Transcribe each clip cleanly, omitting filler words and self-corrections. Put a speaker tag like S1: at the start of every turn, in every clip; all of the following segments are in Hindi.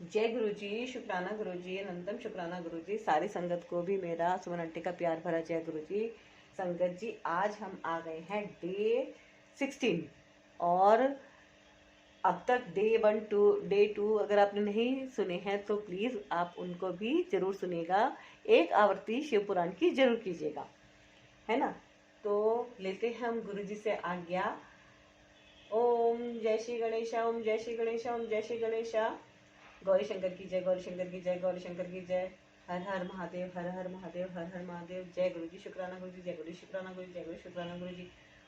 S1: जय गुरु जी, शुक्राना गुरु जी, अनंतम शुक्राना गुरु जी। सारी संगत को भी मेरा सुमन आंटी का प्यार भरा जय गुरु जी। संगत जी, आज हम आ गए हैं डे 16 और अब तक डे 2 अगर आपने नहीं सुने हैं तो प्लीज आप उनको भी जरूर सुनिएगा। एक आवर्ती शिव पुराण की जरूर कीजिएगा, है ना। तो लेते हैं हम गुरु जी से आज्ञा। ओम जय श्री गणेशा, ओम जय श्री गणेशा, ओम जय श्री गणेशा। गौरी शंकर की जय, गौरी शंकर की जय, गौरी शंकर की जय। हर हर महादेव, हर हर महादेव, हर हर महादेव। जय गुरु जी, शुक्राना गुरु जी, जय गुरु शुक्राना गुरु जी, जय गुरु शुक्राना गुरु जी।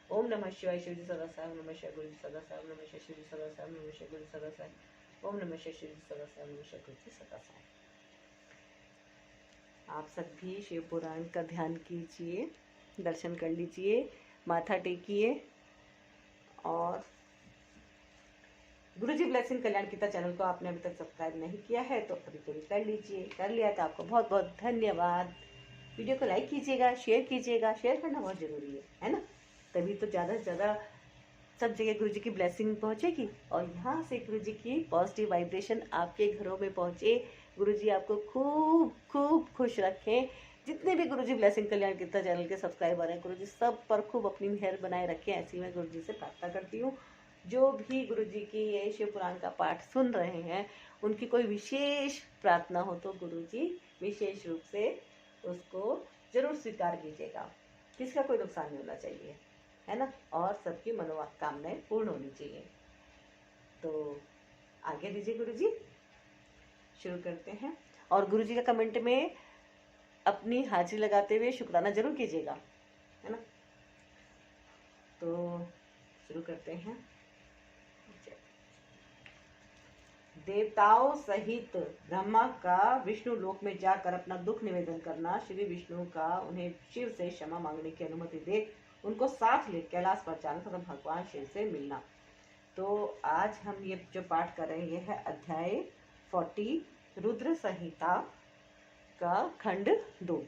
S1: ओम नमः शिवाय, शिव जी सदा साहब, नमः शिवाय गुरु जी सदा साहब, नमः शिवाय शिव जी सदा साहब, नमः शिवाय गुरु जी सदा साहब, ओम नमः शिवाय शिव जी सदा साहब, नमः शिवाय गुरु जी सदा साहब। आप सब भी शिव पुराण का ध्यान कीजिए, दर्शन कर लीजिए, माथा टेकिए और गुरुजी ब्लेसिंग कल्याण गीता चैनल को आपने अभी तक सब्सक्राइब नहीं किया है तो अभी जरूर कर लीजिए। कर लिया तो आपको बहुत बहुत धन्यवाद। वीडियो को लाइक कीजिएगा, शेयर कीजिएगा। शेयर करना बहुत जरूरी है ना। तभी तो ज़्यादा से ज़्यादा सब जगह गुरुजी की ब्लेसिंग पहुंचेगी और यहाँ से गुरुजी की पॉजिटिव वाइब्रेशन आपके घरों में पहुंचे। गुरुजी आपको खूब खूब खुश रखें। जितने भी गुरुजी ब्लेसिंग कल्याण गीता चैनल के सब्सक्राइबर हैं, गुरुजी सब पर खूब अपनी मेहर बनाए रखें, ऐसी मैं गुरुजी से प्रार्थना करती हूँ। जो भी गुरुजी की ये शिव पुराण का पाठ सुन रहे हैं, उनकी कोई विशेष प्रार्थना हो तो गुरुजी विशेष रूप से उसको जरूर स्वीकार कीजिएगा। किसका कोई नुकसान नहीं होना चाहिए, है ना। और सबकी मनोकामनाएं पूर्ण होनी चाहिए। तो आगे दीजिए गुरुजी, शुरू करते हैं। और गुरुजी का कमेंट में अपनी हाजिरी लगाते हुए शुक्राना जरूर कीजिएगा, है ना। तो शुरू करते हैं। देवताओं सहित ब्रह्मा का विष्णु लोक में जाकर अपना दुख निवेदन करना, श्री विष्णु का उन्हें शिव से क्षमा मांगने की अनुमति दे उनको साथ ले कैलाश पर जाना तथा भगवान शिव से मिलना। तो आज हम ये जो पाठ कर रहे हैं, ये है अध्याय 40 रुद्र संहिता का खंड 2।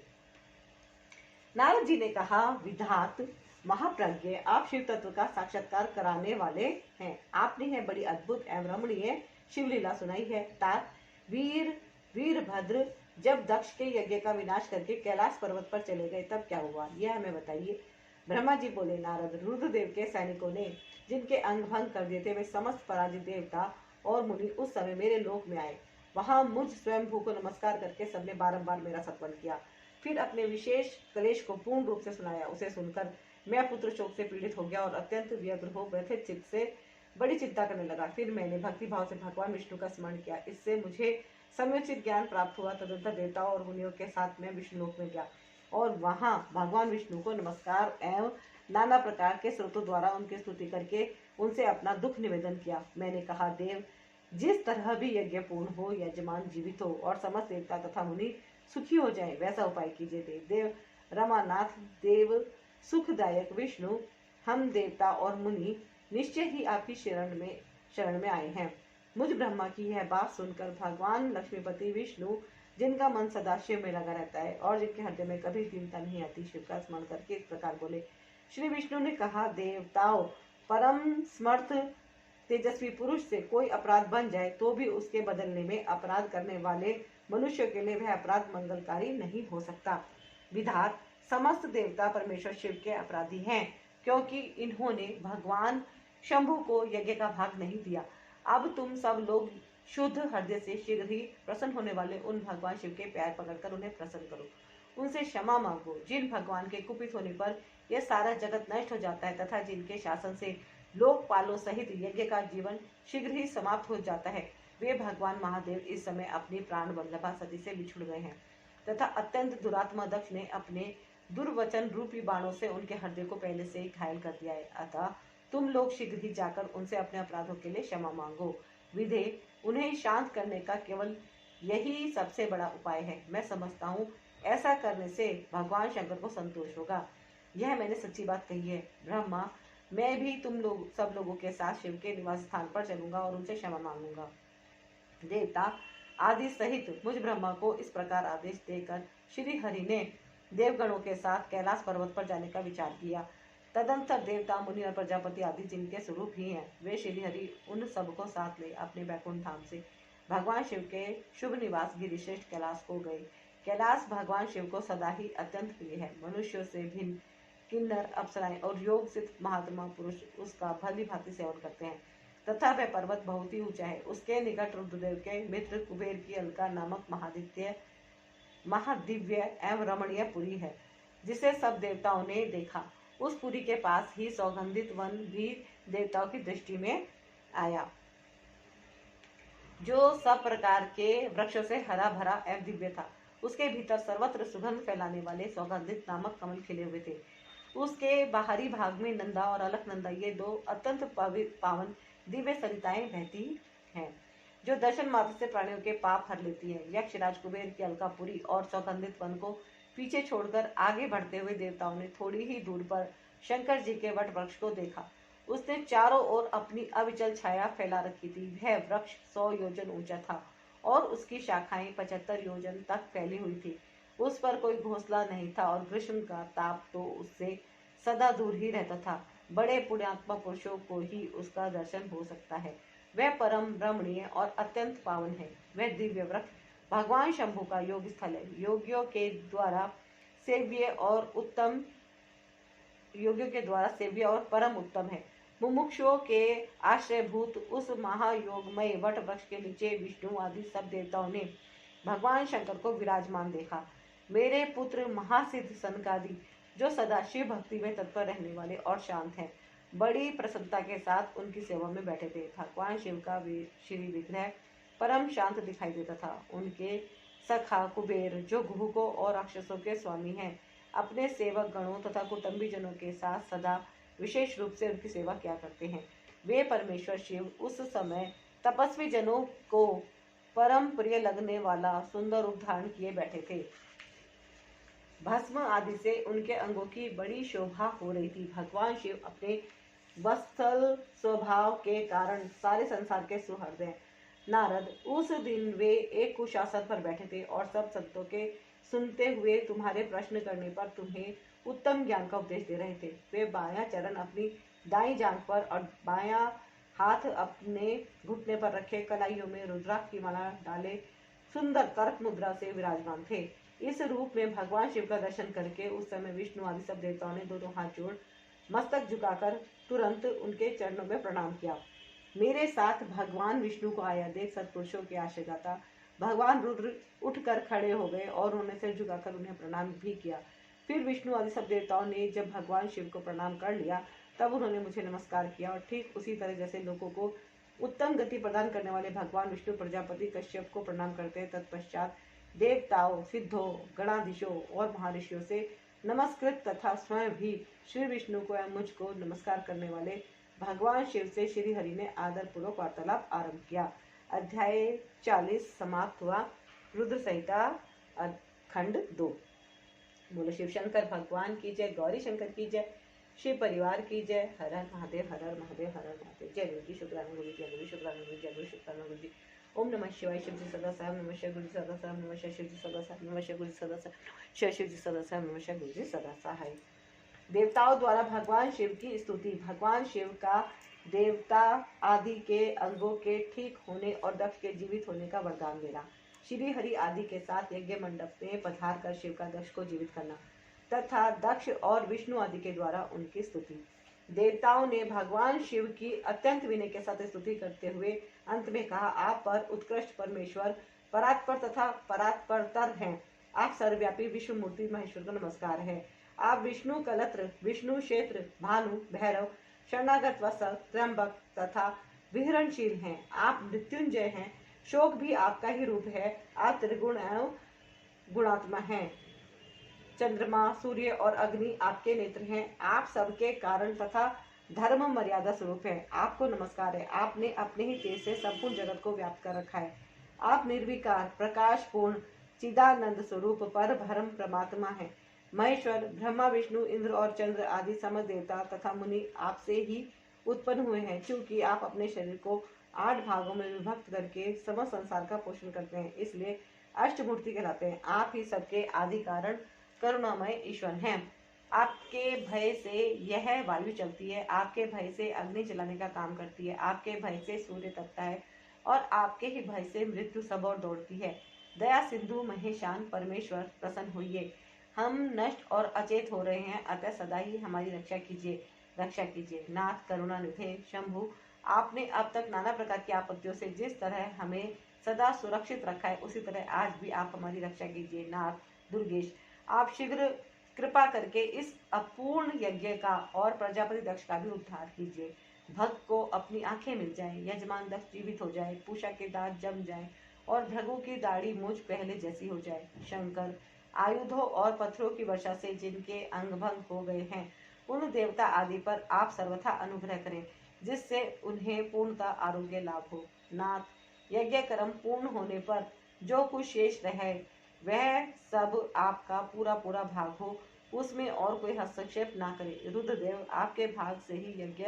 S1: नारद जी ने कहा, विधात महाप्रज्ञ, आप शिव तत्व का साक्षात्कार कराने वाले हैं। आपने है बड़ी अद्भुत एवं रमणीय शिवलीला सुनाई है। तात वीरभद्र जब दक्ष के यज्ञ का विनाश करके कैलाश पर्वत पर चले गए तब क्या हुआ, यह हमें बताइए। ब्रह्मा जी बोले, नारद, रुद्रदेव के सैनिकों ने जिनके अंग भंग कर दिए थे, वे समस्त पराजित देवता और मुनि उस समय मेरे लोक में आए। वहां मुझ स्वयंभू को नमस्कार करके सबने बारंबार मेरा सत्वन किया, फिर अपने विशेष क्लेश को पूर्ण रूप से सुनाया। उसे सुनकर मैं पुत्र शोक से पीड़ित हो गया और अत्यंत व्यग्र हो व्यथित चित्त से बड़ी चिंता करने लगा। फिर मैंने भक्ति भाव से भगवान विष्णु का स्मरण किया। इससे मुझे समुचित ज्ञान प्राप्त हुआ। तदनंतर देवताओं और मुनियों के साथ मैं विष्णु लोक में गया और वहां भगवान विष्णु को नमस्कार एवं नाना प्रकार के स्रोतों द्वारा उनकी स्तुति करके उनसे अपना दुख निवेदन किया। मैंने कहा, देव, जिस तरह भी यज्ञ पूर्ण हो, यजमान जीवित हो और समस्त देवता तथा मुनि सुखी हो जाए, वैसा उपाय कीजिए। देव रमानाथ, देव सुखदायक विष्णु, हम देवता और मुनि निश्चय ही आपकी शरण में आए हैं। मुझ ब्रह्मा की यह बात सुनकर भगवान लक्ष्मीपति विष्णु, जिनका मन सदा शिव में लगा रहता है और जिनके हृदय में कभी दीनता नहीं आती, शिव का स्मरण करके इस प्रकार बोले। श्री विष्णु ने कहा, देवताओं, परम समर्थ तेजस्वी पुरुष से कोई अपराध बन जाए तो भी उसके बदलने में अपराध करने वाले मनुष्य के लिए वह अपराध मंगलकारी नहीं हो सकता। विधात, समस्त देवता परमेश्वर शिव के अपराधी हैं, क्योंकि इन्होंने भगवान शंभु को यज्ञ का भाग नहीं दिया। अब तुम सब लोग शुद्ध हृदय से शीघ्र ही प्रसन्न होने वाले उन भगवान शिव के पैर पकड़कर उन्हें प्रसन्न करो, उनसे क्षमा मांगो। जिन भगवान के कुपित होने पर यह सारा जगत नष्ट हो जाता है तथा जिनके शासन से लोकपालों सहित यज्ञ का जीवन शीघ्र ही समाप्त हो जाता है, वे भगवान महादेव इस समय अपनी प्राण वल्लभा सती से बिछुड़ गए हैं तथा अत्यंत दुरात्मा दक्ष ने अपने दुर्वचन रूपी बाणों से उनके हृदय को पहले से ही घायल कर दिया है। अतः तुम लोग शीघ्र ही जाकर उनसे अपने अपराधों के लिए क्षमा मांगो। विधे, उन्हें शांत करने का केवल यही सबसे बड़ा उपाय है। मैं समझता हूँ ऐसा करने से भगवान शंकर को संतोष होगा। यह मैंने सच्ची बात कही है। ब्रह्मा, मैं भी तुम लोग सब लोगों के साथ शिव के निवास स्थान पर चलूंगा और उनसे क्षमा मांगूंगा। देवता आदि सहित मुझ ब्रह्मा को इस प्रकार आदेश देकर श्री हरि ने देवगणों के साथ कैलाश पर्वत पर जाने का विचार किया। तदंतर देवता, मुनि और प्रजापति आदि जिनके स्वरूप ही हैं, वे श्री हरि उन सबको साथ ले अपने बैकुंठ धाम से भगवान शिव के शुभ निवास गिरिश्रेष्ठ कैलाश को गए। कैलाश भगवान शिव को सदा ही अत्यंत प्रिय है। मनुष्यों से भिन्न किन्नर, अप्सराएं और योग सिद्ध महात्मा पुरुष उसका भली भांति सेवन करते हैं तथा वह पर्वत बहुत ही ऊंचा है। उसके निकट रुद्रदेव के मित्र कुबेर की अलका नामक महादिव्य एवं रमणीय पुरी है, जिसे सब देवताओं ने देखा। उस पुरी के पास ही सौगंधित वन भी देवताओं की दृष्टि में आया, जो सब प्रकार के वृक्षों से हरा भरा एवं दिव्य था। उसके भीतर सर्वत्र सुगंध फैलाने वाले सौगंधित नामक कमल खिले हुए थे। उसके बाहरी भाग में नंदा और अलकनंदा ये दो अत्यंत पावन दिव्य सरिताएं बहती हैं, जो दर्शन मात्र से प्राणियों के पाप हर लेती है। यक्षराज कुबेर की अलकापुरी और सौगंधित वन को पीछे छोड़कर आगे बढ़ते हुए देवताओं ने थोड़ी ही दूर पर शंकर जी के वट वृक्ष को देखा। उसने चारों ओर अपनी अविचल छाया फैला रखी थी। वह वृक्ष 100 योजन ऊंचा था और उसकी शाखाएं 75 योजन तक फैली हुई थी। उस पर कोई घोंसला नहीं था और ग्रीष्म का ताप तो उससे सदा दूर ही रहता था। बड़े पुण्यात्मा पुरुषों को ही उसका दर्शन हो सकता है। वह परम रमणीय और अत्यंत पावन है। वह दिव्य वृक्ष भगवान शंभु का योग स्थल है। योगियों के द्वारा सेव्य और परम उत्तम है। मुमुक्षुओं के आश्रयभूत उस महायोगमय वट वृक्ष के नीचे विष्णु आदि सब देवताओं ने भगवान शंकर को विराजमान देखा। मेरे पुत्र महासिद्ध सनकादि, जो सदा शिव भक्ति में तत्पर रहने वाले और शांत हैं, बड़ी प्रसन्नता के साथ उनकी सेवा में बैठे थे। भगवान शिव का श्री विग्रह परम शांत दिखाई देता था। उनके सखा कुबेर, जो गुहकों और राक्षसों के स्वामी हैं, अपने सेवक गणों तथा कुटुंबी जनों के साथ सदा विशेष रूप से उनकी सेवा किया करते हैं। वे परमेश्वर शिव उस समय तपस्वी जनों को परम प्रिय लगने वाला सुंदर रूप धारण किए बैठे थे। भस्म आदि से उनके अंगों की बड़ी शोभा हो रही थी। भगवान शिव अपने वत्सल स्वभाव के कारण सारे संसार के सुहृद हैं। नारद, उस दिन वे एक कुशासन पर बैठे थे और सब संतों के सुनते हुए तुम्हारे प्रश्न करने पर तुम्हें उत्तम ज्ञान का उपदेश दे रहे थे। वे बायां चरण अपनी दाईं जांघ पर और बायां हाथ अपने घुटने पर रखे कलाइयों में रुद्राक्ष की माला डाले सुंदर कर्क मुद्रा से विराजमान थे। इस रूप में भगवान शिव का दर्शन करके उस समय विष्णु आदि सब देवताओं ने दोनों हाथ जोड़ मस्तक झुकाकर तुरंत उनके चरणों में प्रणाम किया। मेरे साथ भगवान विष्णु को आया देख सत्पुरुषों के आश्रयदाता भगवान रुद्र उठकर खड़े हो गए और उन्हें सिर झुकाकर उन्हें प्रणाम भी किया। फिर विष्णु आदि सब देवताओं ने जब भगवान शिव को प्रणाम कर लिया, तब उन्होंने मुझे नमस्कार किया और ठीक उसी तरह जैसे लोगों को उत्तम गति प्रदान करने वाले भगवान विष्णु प्रजापति कश्यप को प्रणाम करते हैं, तत्पश्चात देवताओं, सिद्धों, गणाधीशों और महर्षियों से नमस्कृत तथा स्वयं भी श्री विष्णु को एवं मुझको नमस्कार करने वाले भगवान शिव से श्री हरि ने आदर पूर्वक वार्तालाप आरंभ किया। अध्याय 40 समाप्त हुआ। रुद्र संहिता खंड 2। बोलो शिव शंकर भगवान की जय, गौरी शंकर की जय, शिव परिवार की जय। हर हर महादेव, हर हर महादेव, हर हर महादेव। जय गुरु जी, शुक्रान गुरु जी, जय गुरु शुक्रान गुरु जी, जय गुरु शुक्रान गुरु जी। ओम नमः शिवाय। शिव जी सदा साहब नमः, गुरु जी सदा साहब नमः, शिव जी सदा साहब नमः, गुरु जी सदा साहब, शिव जी सदा साहब नमः, गुरु जी सदा सहाय। देवताओं द्वारा भगवान शिव की स्तुति। भगवान शिव का देवता आदि के अंगों के ठीक होने और दक्ष के जीवित होने का वरदान देना। श्री हरि आदि के साथ यज्ञ मंडप में पधार कर शिव का दक्ष को जीवित करना तथा दक्ष और विष्णु आदि के द्वारा उनकी स्तुति। देवताओं ने भगवान शिव की अत्यंत विनय के साथ स्तुति करते हुए अंत में कहा, आप पर उत्कृष्ट परमेश्वर परात्पर तथा परात्परतर हैं। आप सर्वव्यापी विश्व मूर्ति महेश्वर को नमस्कार है। आप विष्णु कलत्र, विष्णु क्षेत्र, भानु, भैरव, शरणागत वत्सल, त्र्यंबक तथा विहरणशील हैं। आप मृत्युंजय हैं। शोक भी आपका ही रूप है। आप त्रिगुण एवं गुणात्मा हैं। चंद्रमा, सूर्य और अग्नि आपके नेत्र हैं। आप सबके कारण तथा धर्म मर्यादा स्वरूप है। आपको नमस्कार है। आपने अपने ही तेज से संपूर्ण जगत को व्याप्त कर रखा है। आप निर्विकार, प्रकाश पूर्ण, चिदानंद स्वरूप पर ब्रह्म परमात्मा है। महेश्वर, ब्रह्मा, विष्णु, इंद्र और चंद्र आदि समस्त देवता तथा मुनि आपसे ही उत्पन्न हुए हैं। क्योंकि आप अपने शरीर को 8 भागों में विभक्त करके समस्त संसार का पोषण करते हैं, इसलिए अष्टमूर्ति कहलाते हैं। आप ही सबके आदि कारण करुणामय ईश्वर हैं। आपके भय से यह वायु चलती है। आपके भय से अग्नि जलाने का काम करती है। आपके भय से सूर्य तपता है और आपके ही भय से मृत्यु सब और दौड़ती है। दया सिंधु महेशान परमेश्वर प्रसन्न होइए। हम नष्ट और अचेत हो रहे हैं, अतः सदा ही हमारी रक्षा कीजिए, रक्षा कीजिए। नाथ करुणा निधे शंभु, आपने अब तक नाना प्रकार की आपत्तियों से जिस तरह हमें सदा सुरक्षित रखा है, उसी तरह आज भी आप हमारी रक्षा कीजिए। नाथ दुर्गेश, आप शीघ्र कृपा करके इस अपूर्ण यज्ञ का और प्रजापति दक्ष का भी उद्धार कीजिए। भक्त को अपनी आंखें मिल जाएं, यजमान दक्ष जीवित हो जाए, पूषा के दांत जम जाएं और भृगु की दाढ़ी मुझ पहले जैसी हो जाए। शंकर, आयुधों और पत्थरों की वर्षा से जिनके अंग भंग हो गए हैं, उन देवता आदि पर आप सर्वथा अनुग्रह करें, जिससे उन्हें पूर्णता आरोग्य लाभ हो। नाथ, यज्ञ कर्म पूर्ण होने पर जो कुछ शेष रहे वह सब आपका पूरा पूरा भाग हो, उसमें और कोई हस्तक्षेप ना करे। रुद्रदेव, आपके भाग से ही यज्ञ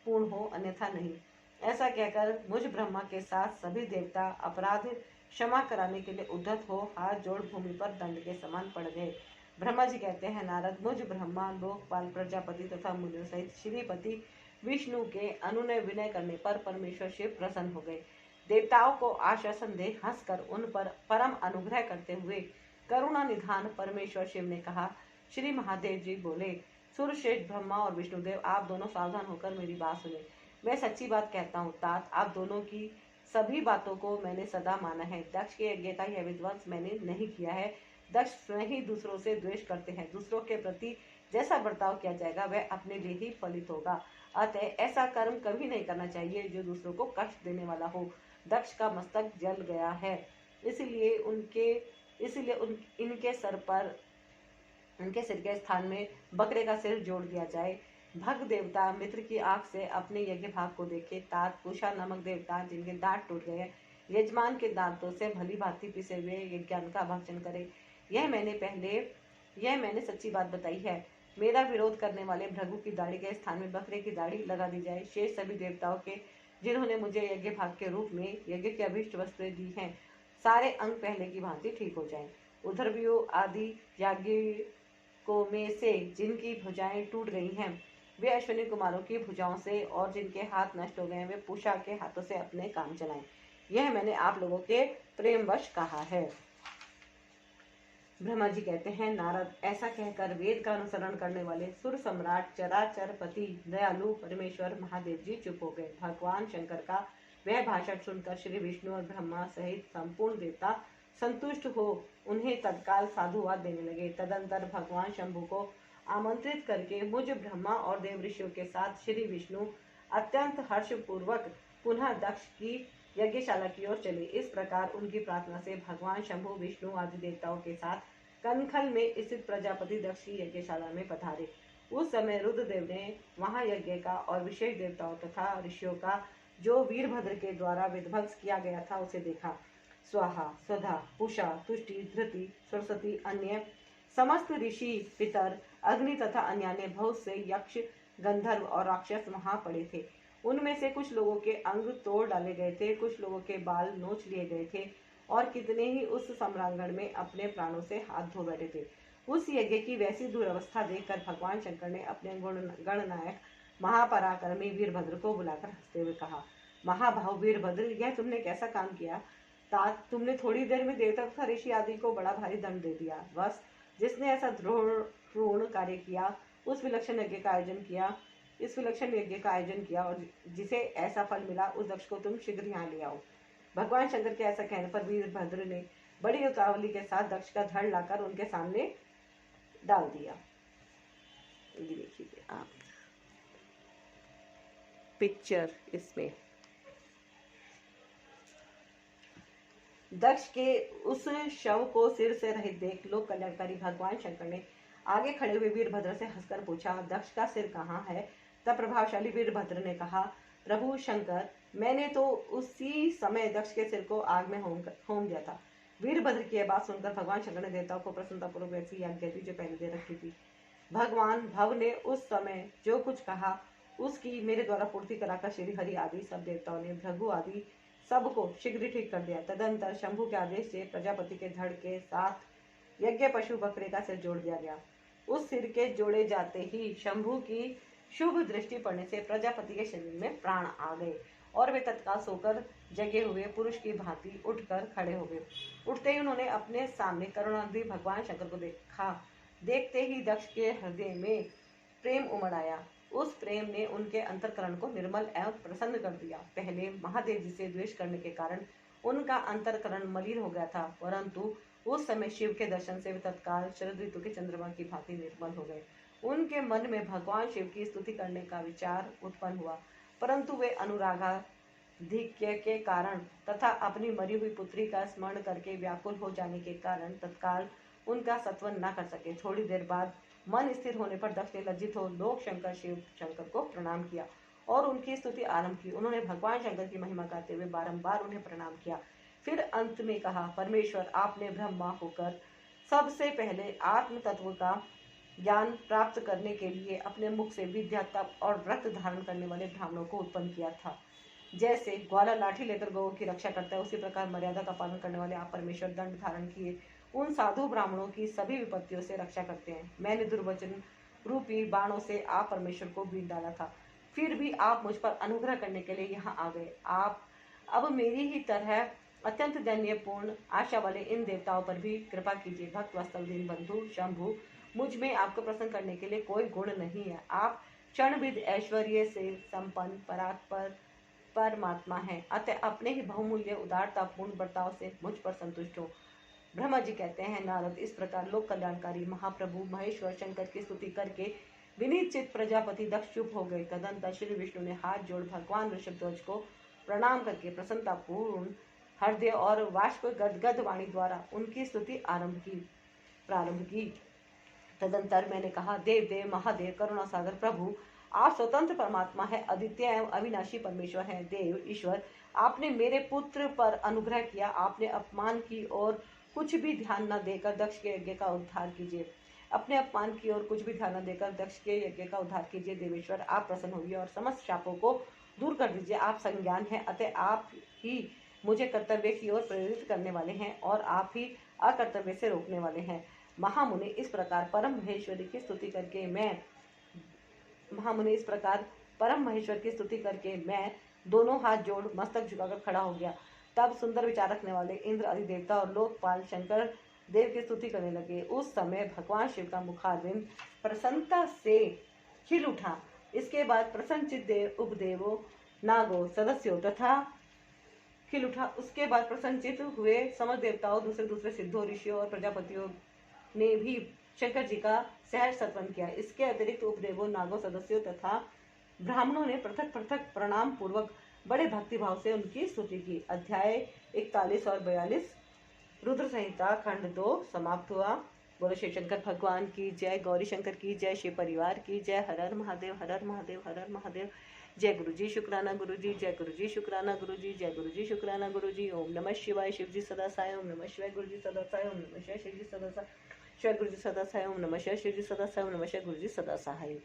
S1: पूर्ण हो, अन्यथा नहीं। ऐसा कहकर मुझ ब्रह्मा के साथ सभी देवता अपराध क्षमा कराने के लिए उद्धत हो हाथ जोड़ भूमि पर दंड के समान पड़ गए। ब्रह्मा जी कहते हैं, नारद, मुझ ब्रह्मा, लोकपाल, प्रजापति तथा मुनियों सहित श्रीपति विष्णु के अनुनय विनय करने पर परमेश्वर शिव प्रसन्न हो गए। देवताओं को आश्वासन दे हंसकर उन पर परम अनुग्रह करते हुए करुणा निधान परमेश्वर शिव ने कहा। श्री महादेव जी बोले, सुरश्रेष्ठ ब्रह्मा और विष्णुदेव, आप दोनों सावधान होकर मेरी बात सुने। मैं सच्ची बात कहता हूँ तात, आप दोनों की सभी बातों को मैंने सदा माना है। दक्ष के यज्ञ का यह विध्वंस मैंने नहीं किया है। दक्ष स्वयं ही दूसरों से द्वेष करते हैं। दूसरों के प्रति जैसा बर्ताव किया जाएगा वह अपने लिए ही फलित होगा। अतः ऐसा कर्म कभी नहीं करना चाहिए जो दूसरों को कष्ट देने वाला हो। दक्ष का मस्तक जल गया है, इसलिए इनके सिर के स्थान में बकरे का सिर जोड़ दिया जाए। भग देवता मित्र की आंख से अपने यज्ञ भाग को देखे। तात, कुशा नामक देवता जिनके दांत टूट गए, यजमान के दांतों से भली भांति पिसे हुए यज्ञान का भक्षण करे। यह मैंने सच्ची बात बताई है। मेरा विरोध करने वाले भृगु की दाढ़ी के स्थान में बकरे की दाढ़ी लगा दी जाए। शेष सभी देवताओं के जिन्होंने मुझे यज्ञ भाग के रूप में यज्ञ की अभिष्ट वस्तुएं दी हैं, सारे अंग पहले की भांति ठीक हो जाएं। उधर्वियों आदि याज्ञिकों में से जिनकी भुजाएं टूट गई हैं, वे अश्विनी कुमारों की भुजाओं से, और जिनके हाथ नष्ट हो गए हैं, वे पूषा के हाथों से अपने काम चलाएं। यह मैंने आप लोगों के प्रेमवश कहा है। ब्रह्मा जी कहते हैं, नारद, ऐसा कहकर वेद का अनुसरण करने वाले सुर सम्राट चराचरपति दयालु परमेश्वर महादेव जी चुप हो गए। भगवान शंकर का वह भाषण सुनकर श्री विष्णु और ब्रह्मा सहित संपूर्ण देवता संतुष्ट हो उन्हें तत्काल साधुवाद देने लगे। तदंतर भगवान शंभु को आमंत्रित करके मुझ ब्रह्मा और देव ऋषियों के साथ श्री विष्णु अत्यंत हर्षपूर्वक पुनः दक्ष की यज्ञशाला की ओर चले। इस प्रकार उनकी प्रार्थना से भगवान शंभु विष्णु आदि देवताओं के साथ कनखल में स्थित प्रजापति दक्ष की यज्ञशाला में पधारे। उस समय रुद्रदेव ने वहां यज्ञ का और विशेष देवताओं तथा ऋषियों का जो वीरभद्र के द्वारा विध्वंस किया गया था उसे देखा। स्वाहा, स्वधा, पूषा, तुष्टि, धृति, सरस्वती, अन्य समस्त ऋषि, पितर, अग्नि तथा अन्य बहुत से यक्ष, गंधर्व और राक्षस वहां पड़े थे। उनमें से कुछ लोगों के अंग तोड़ डाले गए थे, कुछ लोगों के बाल नोच लिए गए थे और कितने ही उस सम्रांगण में अपने प्राणों से हाथ धो बैठे थे। उस यज्ञ की वैसी दुरवस्था देखकर भगवान शंकर ने अपने गणनायक महापराक्रमी वीरभद्र को बुलाकर हंसते हुए कहा, महाभाव वीरभद्र, यह तुमने कैसा काम किया? तात, तुमने थोड़ी देर में देवता तथा ऋषि आदि को बड़ा भारी दंड दे दिया। बस जिसने ऐसा द्रोण कार्य किया, इस विलक्षण यज्ञ का आयोजन किया और जिसे ऐसा फल मिला, उस दक्ष को तुम शीघ्र यहाँ ले आओ। भगवान शंकर के ऐसा कहने पर वीरभद्र ने बड़ी उतावली के साथ दक्ष का धड़ लाकर उनके सामने डाल दिया। ये देखिए आप पिक्चर, इसमें दक्ष के उस शव को सिर से रहित देख लोक कल्याणकारी भगवान शंकर ने आगे खड़े हुए वीरभद्र से हंसकर पूछा, दक्ष का सिर कहाँ है? तब प्रभावशाली वीरभद्र ने कहा, प्रभु शंकर, मैंने तो उसी समय दक्ष के सिर को आग में होम दिया था। वीरभद्र की यह बात सुनकर भगवान शंकर ने देवताओं को प्रसन्नतापूर्वक वैसी आज्ञा दी जो पहले दे रखी थी। भगवान भव ने उस समय जो कुछ कहा उसकी मेरे द्वारा पूर्ति कराकर श्री हरि आदि सब देवताओं ने भृगु आदि सबको शीघ्र ठीक कर दिया। तदंतर शंभु के आदेश से प्रजापति के धड़ के साथ यज्ञ पशु बकरे का सिर जोड़ दिया गया। उस सिर के जोड़े जाते ही शंभु की शुभ दृष्टि पड़ने से प्रजापति के शरीर में प्राण आ गए और वे तत्काल सोकर जगे हुए पुरुष की भांति उठकर खड़े हो गए। उठते ही उन्होंने अपने सामने करुणानिधि भगवान शंकर को देखा। देखते ही दक्ष के हृदय में प्रेम उमड़ आया। उस प्रेम ने उनके अंतःकरण को निर्मल एवं प्रसन्न कर दिया। पहले महादेव जी से द्वेष करने के कारण उनका अंतःकरण मलिन हो गया था, परंतु उस समय शिव के दर्शन से वे तत्काल शरद ऋतु के चंद्रमा की भांति निर्मल हो गए। उनके मन में भगवान शिव की स्तुति करने का विचार उत्पन्न हुआ, परंतु वे अनुरागाधिक्य के कारण तथा अपनी मरी हुई पुत्री का स्मरण करके व्याकुल हो जाने के कारण तत्काल उनका सत्वन न कर सके। थोड़ी देर बाद मन स्थिर होने पर दक्ष ने लज्जित हो लोक शंकर शिव शंकर को प्रणाम किया और उनकी स्तुति आरंभ की। उन्होंने भगवान शंकर की महिमा गाते हुए बारंबार उन्हें प्रणाम किया। फिर अंत में कहा, परमेश्वर, आपने ब्रह्मा होकर सबसे पहले आत्म तत्व का ज्ञान प्राप्त करने के लिए अपने मुख से विद्या, तप और व्रत धारण करने वाले ब्राह्मणों को उत्पन्न किया था। जैसे ग्वाला लाठी लेकर गौ की रक्षा करता है, उसी प्रकार मर्यादा का पालन करने वाले आप परमेश्वर दंड धारण किए उन साधु ब्राह्मणों की सभी विपत्तियों से रक्षा करते हैं। मैंने दुर्वचन रूपी बाणों से आप परमेश्वर को बीत डाला था, फिर भी आप मुझ पर अनुग्रह करने के लिए यहाँ आ गए। आप अब मेरी ही तरह अत्यंत दैन्यपूर्ण आशा वाले इन देवताओं पर भी कृपा कीजिए। भक्त वत्सल दीन बंधु शंभु, मुझ में आपको प्रसन्न करने के लिए कोई गुण नहीं है। आप क्षणविद ऐश्वर्य से संपन्न परात्पर परमात्मा है, अतः अपने ही बहुमूल्य उदारतापूर्ण बर्ताव से मुझ पर संतुष्ट हो। ब्रह्मा जी कहते हैं, नारद, इस प्रकार लोक कल्याणकारी महाप्रभु महेश्वर शंकर की स्तुति करके विनीत चित्त प्रजापति दक्ष चुप हो गए। तदंतर श्री विष्णु ने हाथ जोड़ भगवान ऋषभध्वज को प्रणाम करके प्रसन्नतापूर्ण हृदय और वाष्प गदगद वाणी द्वारा उनकी स्तुति प्रारंभ की। तदंतर मैंने कहा, देव देव महादेव करुणा सागर प्रभु, आप स्वतंत्र परमात्मा है, अद्वितीय एवं अविनाशी परमेश्वर है। देव ईश्वर, आपने मेरे पुत्र पर अनुग्रह किया। आपने अपमान की और कुछ भी ध्यान न देकर दक्ष के यज्ञ का उद्धार कीजिए। अपने अपमान की और कुछ भी ध्यान न देकर दक्ष के यज्ञ का उद्धार कीजिए। देवेश्वर, आप प्रसन्न होइए और समस्त शापों को दूर कर दीजिए। आप संज्ञान हैं, अतः आप ही मुझे कर्तव्य की ओर प्रेरित करने वाले हैं और आप ही अकर्तव्य से रोकने वाले हैं। महामुनि, इस प्रकार परम महेश्वर की स्तुति करके मैं दोनों हाथ जोड़ मस्तक झुकाकर खड़ा हो गया। तब सुंदर विचार रखने वाले इंद्र अधिदेवता और लोकपाल शंकर देव की स्तुति करने लगे। उस समय भगवान शिव का मुखारविंद प्रसन्नता से खिल उठा। इसके बाद प्रसन्नचित देव उपदेवों नागो सदस्यों तथा खिल उठा। उसके बाद प्रसन्नचित हुए समस्त देवताओं, दूसरे सिद्धों, ऋषियों और प्रजापतियों ने भी शंकर जी का सहर्ष सत्वन किया। इसके अतिरिक्त उपदेवों, नागों, सदस्यों तथा ब्राह्मणों ने पृथक पृथक प्रणाम पूर्वक बड़े भक्तिभाव से उनकी स्तुति की। अध्याय 41 और 42 रुद्र संहिता खंड 2 समाप्त हुआ। बोलो शिव शंकर भगवान की जय, गौरी शंकर की जय, शिव परिवार की जय। हर हर महादेव, हर हर महादेव, हर हर महादेव। जय गुरु जी, शुक्राना गुरु जी, जय गुरु जी, शुक्राना गुरु जी, जय गुरु जी, शुक्राना गुरु जी। ओम नमः शिवाय, शिव जी सदा साय। ओम नमः शिवाय, गुरु जी सदा साय। ओम नमः शिवाय, शिव जी सदा साय। शिवाय गुरु जी सदा साय। ओम नमः शिवाय, शिव जी सदा साय। ओम नमः शिवाय, गुरु जी सदा सहाय।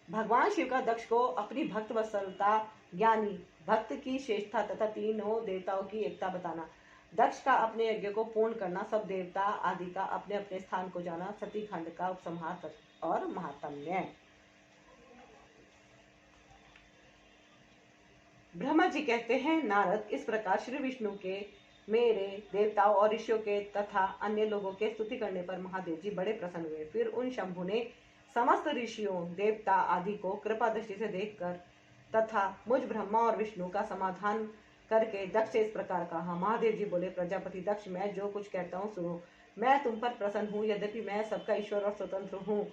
S1: भगवान शिव का दक्ष को अपनी भक्त वत्सलता, ज्ञानी भक्त की श्रेष्ठता तथा तीनों देवताओं की एकता बताना, दक्ष का अपने यज्ञ को पूर्ण करना, सब देवता आदि का अपने अपने स्थान को जाना, सती खंड का उपसंहार और महात्म्य। ब्रह्मा जी कहते हैं, नारद, इस प्रकार श्री विष्णु के, मेरे, देवताओं और ऋषियों के तथा अन्य लोगों के स्तुति करने पर महादेव जी बड़े प्रसन्न हुए। फिर उन शंभु ने समस्त ऋषियों, देवता आदि को कृपा दृष्टि से देखकर तथा मुझ ब्रह्मा और विष्णु का समाधान करके दक्ष से इस प्रकार कहा। महादेव जी बोले, प्रजापति दक्ष, मैं जो कुछ कहता हूँ सुनो। मैं तुम पर प्रसन्न हूँ। यद्यपि मैं सबका ईश्वर और स्वतंत्र हूँ,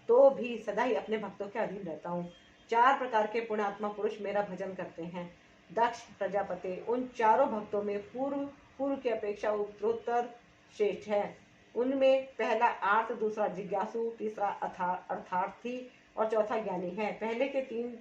S1: तो भी सदा ही अपने भक्तों के अधीन रहता हूँ। 4 प्रकार के पुण्यात्मा पुरुष मेरा भजन करते हैं। दक्ष प्रजापति उन चारों भक्तों में पूर्व की अपेक्षा उत्तरोत्तर श्रेष्ठ है। उनमें पहला आर्त, दूसरा जिज्ञासु, तीसरा अर्थार्थी और चौथा ज्ञानी है। पहले के 3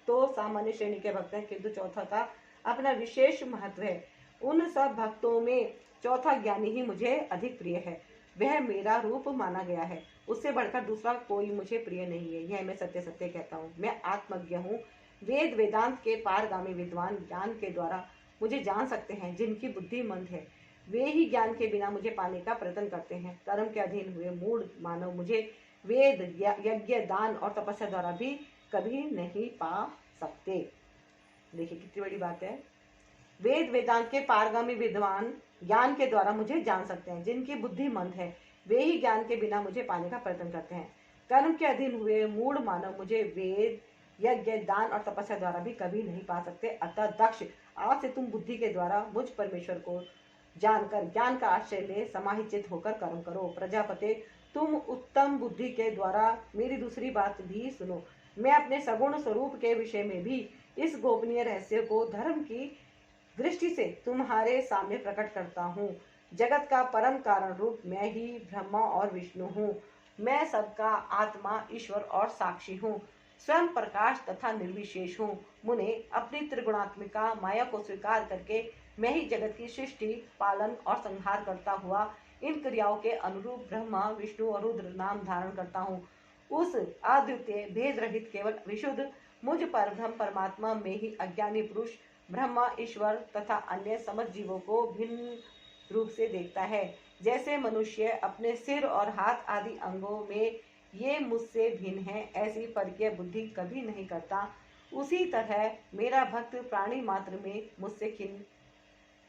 S1: तो सामान्य श्रेणी के भक्त हैं, किंतु चौथा का अपना विशेष महत्व है। उन सब भक्तों में चौथा ज्ञानी ही मुझे अधिक प्रिय है। वह मेरा रूप माना गया है। उससे बढ़कर दूसरा कोई मुझे प्रिय नहीं है। यह मैं सत्य सत्य कहता हूँ। मैं आत्मज्ञ हूँ। वेद वेदांत के पारगामी विद्वान ज्ञान के द्वारा मुझे जान सकते हैं। जिनकी बुद्धि मंद है, वे ही ज्ञान के बिना मुझे पाने का प्रयत्न करते हैं। कर्म के अधीन हुए मूढ़ मानव मुझे वेद, यज्ञ, दान और तपस्या द्वारा भी कभी नहीं पा सकते। देखिए कितनी बड़ी बात है। वेद वेदांत के पारगामी विद्वान ज्ञान के द्वारा मुझे जान सकते हैं। जिनकी बुद्धि मंद है वे ही ज्ञान के बिना मुझे पाने का प्रयत्न करते हैं। कर्म के अधीन हुए मूढ़ मानव मुझे वेद, यज्ञ, दान और तपस्या द्वारा भी कभी नहीं पा सकते। अतः दक्ष, आज से तुम बुद्धि के द्वारा मुझ परमेश्वर को जानकर ज्ञान का आश्रय ले समाहित होकर कर्म करो। प्रजापते, तुम उत्तम बुद्धि के द्वारा मेरी दूसरी बात भी सुनो। मैं अपने सगुण स्वरूप के विषय में भी इस गोपनीय रहस्य को धर्म की दृष्टि से तुम्हारे सामने प्रकट करता हूँ। जगत का परम कारण रूप मैं ही ब्रह्मा और विष्णु हूँ। मैं सबका आत्मा, ईश्वर और साक्षी हूँ। स्वयं प्रकाश तथा निर्विशेष हूँ। मुने, अपनी त्रिगुणात्मिका माया को स्वीकार करके मैं ही जगत की सृष्टि, पालन और संहार करता हुआ इन क्रियाओं के अनुरूप ब्रह्मा, विष्णु और रुद्र नाम धारण करता हूँ। उस अद्वितीय भेद रहित केवल विशुद्ध मुझ पर ब्रह्म परमात्मा में ही अज्ञानी पुरुष ब्रह्मा, ईश्वर तथा अन्य समस्त जीवों को भिन्न रूप से देखता है। जैसे मनुष्य अपने सिर और हाथ आदि अंगों में ये मुझसे भिन्न है, ऐसी परकीय बुद्धि कभी नहीं करता। उसी तरह मेरा भक्त प्राणी मात्र में मुझसे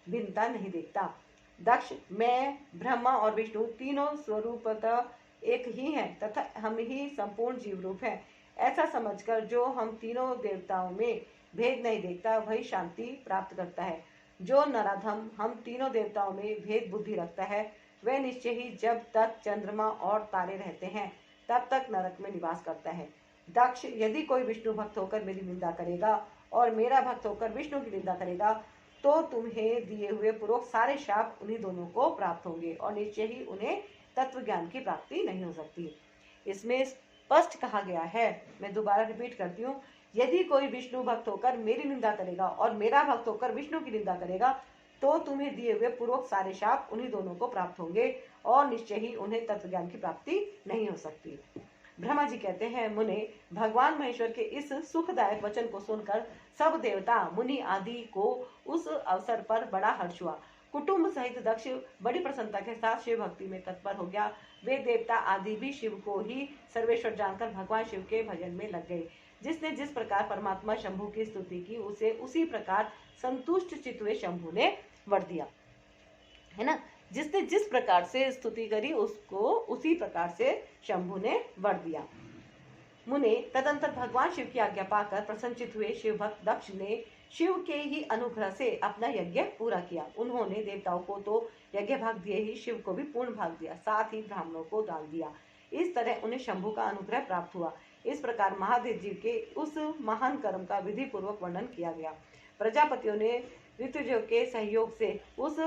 S1: भिन्नता नहीं देखता। दक्ष, मैं ब्रह्मा और विष्णु तीनों स्वरूपतः एक ही हैं तथा हम ही संपूर्ण जीव रूप हैं। ऐसा समझकर जो हम तीनों देवताओं में भेद नहीं देखता वही शांति प्राप्त करता है। जो नराधम हम तीनों देवताओं में भेद बुद्धि रखता है वह निश्चय ही जब तक चंद्रमा और तारे रहते हैं तब तक नरक में निवास करता है। दक्ष, यदि कोई विष्णु भक्त होकर मेरी निंदा करेगा और मेरा भक्त होकर विष्णु की निंदा करेगा तो तुम्हें दिए हुए पूर्वक सारे शाप उन्हीं दोनों को प्राप्त होंगे और निश्चय ही उन्हें तत्व ज्ञान की प्राप्ति नहीं हो सकती। इसमें स्पष्ट कहा गया है, मैं दोबारा रिपीट करती हूँ, यदि कोई विष्णु भक्त होकर मेरी निंदा करेगा और मेरा भक्त होकर विष्णु की निंदा करेगा तो तुम्हें दिए हुए पूर्वक सारे शाप उन्हीं दोनों को प्राप्त होंगे और निश्चय ही उन्हें तत्व ज्ञान की प्राप्ति नहीं हो सकती। ब्रह्मा जी कहते हैं, मुने, भगवान महेश्वर के इस सुखदायक वचन को सुनकर सब देवता, मुनि आदि को उस अवसर पर बड़ा हर्ष हुआ। कुटुंब सहित दक्ष बड़ी प्रसन्नता के साथ शिव भक्ति में तत्पर हो गया। वे देवता आदि भी शिव को ही सर्वेश्वर जानकर भगवान शिव के भजन में लग गए। जिसने जिस प्रकार परमात्मा शंभु की स्तुति की उसे उसी प्रकार संतुष्ट चित्त हुए शंभु ने वर दिया, है ना। जिसने जिस प्रकार से स्तुति करी उसको उसी प्रकार से शंभु ने वर दिया। मुने, तदंतर भगवान शिव की आज्ञा पाकर प्रसन्नचित हुए शिव भक्त दक्ष ने शिव के ही अनुग्रह से अपना यज्ञ पूरा किया। उन्होंने देवताओं को तो यज्ञ भाग दिए ही शिव को भी पूर्ण भाग दिया, साथ ही ब्राह्मणों को दान दिया। इस तरह उन्हें शंभु का अनुग्रह प्राप्त हुआ। इस प्रकार महादेव जी के उस महान कर्म का विधि पूर्वक वर्णन किया गया। प्रजापतियों ने ऋतुजों के सहयोग से उस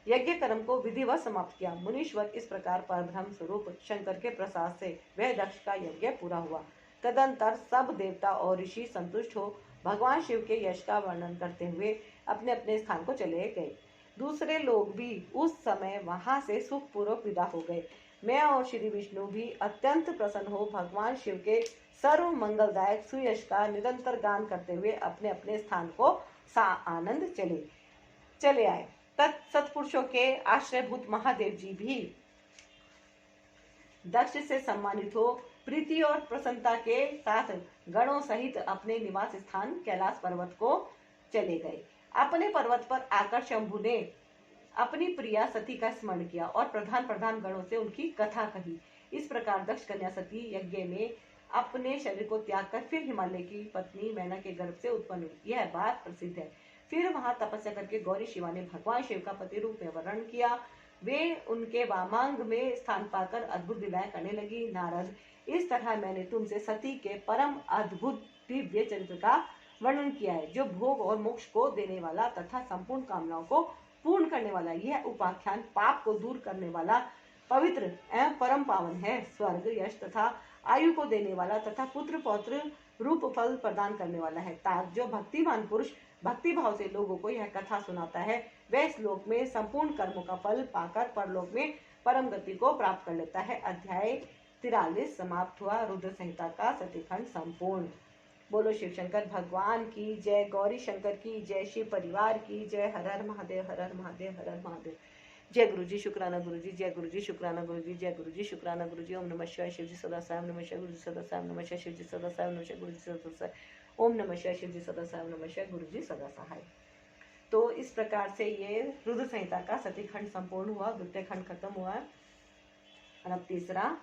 S1: यज्ञ कर्म को विधिवत समाप्त किया। मुनीश्वर, इस प्रकार परब्रह्म स्वरूप शंकर के प्रसाद से वह दक्ष का यज्ञ पूरा हुआ। तदंतर सब देवता और ऋषि संतुष्ट हो भगवान शिव के यश का वर्णन करते हुए अपने अपने स्थान को चले गए। दूसरे लोग भी उस समय वहां से सुखपूर्वक विदा हो गए। मैं और श्री विष्णु भी अत्यंत प्रसन्न हो भगवान शिव के सर्व मंगलदायक सुयश का निरंतर गान करते हुए अपने अपने स्थान को आनंद चले आए। सत्पुरुषों के आश्रयभूत महादेव जी भी दक्ष से सम्मानित हो प्रीति और प्रसन्नता के साथ गणों सहित अपने निवास स्थान कैलाश पर्वत को चले गए। अपने पर्वत पर आकर शंभु ने अपनी प्रिया सती का स्मरण किया और प्रधान प्रधान गणों से उनकी कथा कही। इस प्रकार दक्ष कन्या सती यज्ञ में अपने शरीर को त्याग कर फिर हिमालय की पत्नी मैना के गर्भ से उत्पन्न हुई, यह बात प्रसिद्ध है। फिर वहां तपस्या करके गौरी शिवा ने भगवान शिव का पति रूप में वर्ण किया। वे उनके वामांग में स्थान पाकर अद्भुत लीलाएं करने लगी। नारद, इस तरह मैंने तुमसे सती के परम अद्भुत दिव्य चरित्र का वर्णन किया है, जो भोग और मोक्ष को देने वाला तथा संपूर्ण कामनाओं को पूर्ण करने वाला। यह उपाख्यान पाप को दूर करने वाला, पवित्र एवं परम पावन है। स्वर्ग, यश तथा आयु को देने वाला तथा पुत्र पौत्र रूप फल प्रदान करने वाला है। तात, जो भक्तिमान पुरुष भक्ति भाव से लोगों को यह कथा सुनाता है वह इस लोक में संपूर्ण कर्मों का फल पाकर परलोक में परम गति को प्राप्त कर लेता है। अध्याय 43 समाप्त हुआ। रुद्र संहिता का सतीखंड संपूर्ण। बोलो शिव शंकर भगवान की जय, गौरी शंकर की जय, शिव परिवार की जय। हर हर महादेव, हर हर महादेव, हर हर महादेव। जय गुरु जी, शुक्राना गुरु जी, जय गुरु जी, शुक्राना गुरु जी, जय गुरु जी, शुक्राना गुरु जी। ओम नमः शिवाय। शिव जी सदा साय, नमः शिवाय। गुरु जी सदा साय, नमः शिवाय। शिव जी सदा साय, नमः शिवाय। गुरु जी सदा साय, ओम नमः शिवाय, शिव जी सदा सहाय, ओम नमः शिवाय, गुरु जी सदा सहाय। तो इस प्रकार से ये रुद्र संहिता का सती खंड संपूर्ण हुआ, द्वितीय खंड खत्म हुआ है और अब तीसरा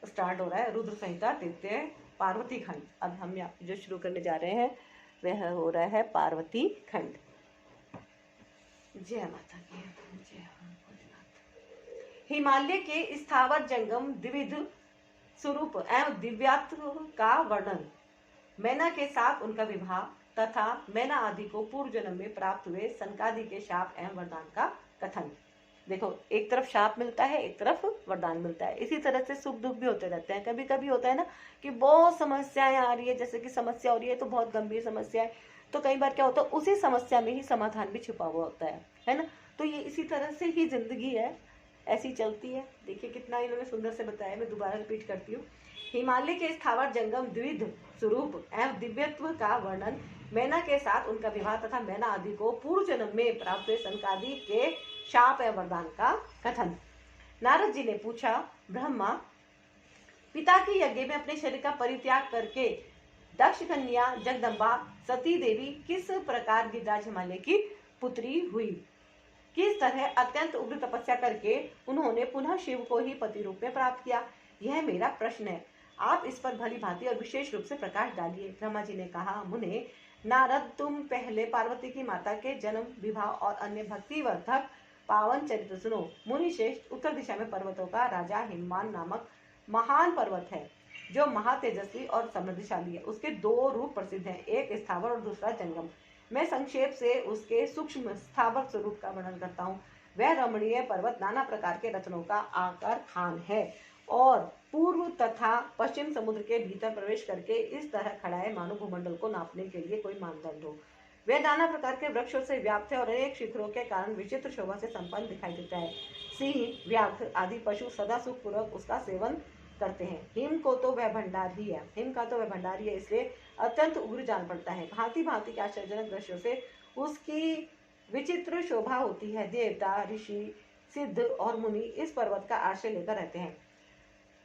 S1: स्टार्ट हो रहा है, रुद्र संहिता तृतीय पार्वती खंड। अब हम जो शुरू करने जा रहे हैं वह हो रहा है पार्वती खंड। जय माता की जय। हिमालय के स्थावर जंगम द्विविध स्वरूप एवं दिव्यात्व का वर्णन, मैना के साथ उनका विवाह तथा मैना आदि को पूर्व जन्म में प्राप्त हुए सनकादि के शाप एवं वरदान का कथन। देखो, एक तरफ शाप मिलता है, एक तरफ वरदान मिलता है। इसी तरह से सुख दुख भी होते रहते हैं। कभी कभी होता है ना कि बहुत समस्याएं आ रही है, जैसे कि समस्या हो रही है तो बहुत गंभीर समस्या है, तो कई बार क्या होता है उसी समस्या में ही समाधान भी छिपा हुआ होता है ना। तो ये इसी तरह से ही जिंदगी है, ऐसी चलती है। देखिए कितना इन्होंने सुंदर से बताया, मैं दोबारा रिपीट करती हूँ। हिमालय के स्थावर जंगम द्विविध स्वरूप एवं दिव्यत्व का वर्णन, मैना के साथ उनका विवाह तथा मैना आदि को पूर्व जन्म में प्राप्त हुए सनकादि के शाप एवं वरदान का कथन। नारद जी ने पूछा, ब्रह्मा, पिता के यज्ञ में अपने शरीर का परित्याग करके दक्ष कन्या जगदम्बा सती देवी किस प्रकार गिरिराज हिमालय की पुत्री हुई? किस तरह अत्यंत उग्र तपस्या करके उन्होंने पुनः शिव को ही पति रूप में प्राप्त किया? यह मेरा प्रश्न है, आप इस पर भली भांति और विशेष रूप से प्रकाश डालिए। ब्रह्मा जी ने कहा, मुने नारद, तुम पहले पार्वती की माता के जन्म, विवाह और अन्य भक्तिवर्धक पावन चरित्र सुनो। मुनि श्रेष्ठ, उत्तर दिशा में पर्वतों का राजा हिमवान नामक महान पर्वत है, जो महातेजस्वी और समृद्धशाली है। उसके दो रूप प्रसिद्ध हैं, एक स्थावर और दूसरा जंगम। मैं संक्षेप से उसके सूक्ष्म स्थावर स्वरूप का वर्णन करता हूँ। वह रमणीय पर्वत नाना प्रकार के रत्नों का आकार खान है और पूर्व तथा पश्चिम समुद्र के भीतर प्रवेश करके इस तरह खड़ा है मानो भूमंडल को नापने के लिए कोई मानदंड हो। वह नाना प्रकार के वृक्षों से व्याप्त है और अनेक शिखरों के कारण विचित्र शोभा से संपन्न दिखाई देता है। सिंह, व्याघ्र आदि पशु सदा सुखपूर्वक उसका सेवन करते हैं। हिम को तो वह भंडार ही है, हिम का तो वह भंडार ही है, इसलिए अत्यंत उग्र जान पड़ता है। भांति भांति के आश्चर्यजनक दृश्यों से उसकी विचित्र शोभा होती है। देवता, ऋषि, सिद्ध और मुनि इस पर्वत का आश्रय लेकर रहते हैं।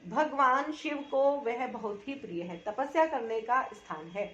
S1: भगवान शिव को वह बहुत ही प्रिय है, तपस्या करने का स्थान है।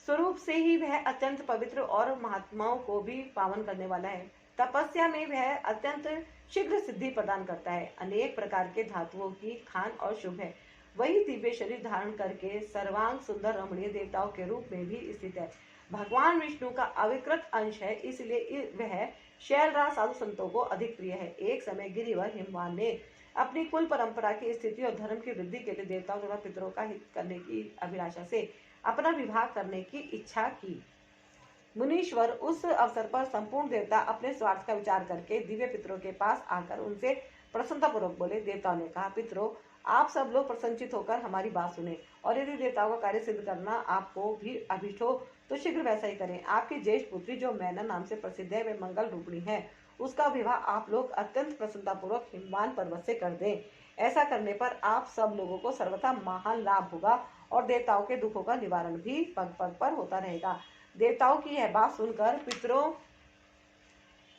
S1: स्वरूप से ही वह अत्यंत पवित्र और महात्माओं को भी पावन करने वाला है। तपस्या में वह अत्यंत शीघ्र सिद्धि प्रदान करता है। अनेक प्रकार के धातुओं की खान और शुभ है। वही दिव्य शरीर धारण करके सर्वांग सुंदर रमणीय देवताओं के रूप में भी स्थित है। भगवान विष्णु का अविकृत अंश है, इसलिए वह शैलराज साधु संतों को अधिक प्रिय है। एक समय गिरिवर हिमवान ने अपनी कुल परंपरा की स्थिति और धर्म की वृद्धि के लिए देवताओं तथा पितरों का हित करने की अभिलाषा से अपना विवाह करने की इच्छा की। मुनीश्वर उस अवसर पर संपूर्ण देवता अपने स्वार्थ का विचार करके दिव्य पितरों के पास आकर उनसे प्रसन्नतापूर्वक बोले। देवताओं ने कहा, पितरों, आप सब लोग प्रसन्नचित होकर हमारी बात सुने और यदि देवताओं का कार्य सिद्ध करना आपको भी अभिष्ट हो तो शीघ्र वैसा ही करें। आपकी ज्येष्ठ पुत्री जो मैना नाम से प्रसिद्ध है, वे मंगल रूपिणी है, उसका विवाह आप लोग अत्यंत प्रसन्नतापूर्वक हिमवान पर्वत से कर दें। ऐसा करने पर आप सब लोगों को सर्वथा महान लाभ होगा और देवताओं के दुखों का निवारण भी पग पग पर होता रहेगा। देवताओं की यह बात सुनकर पितरों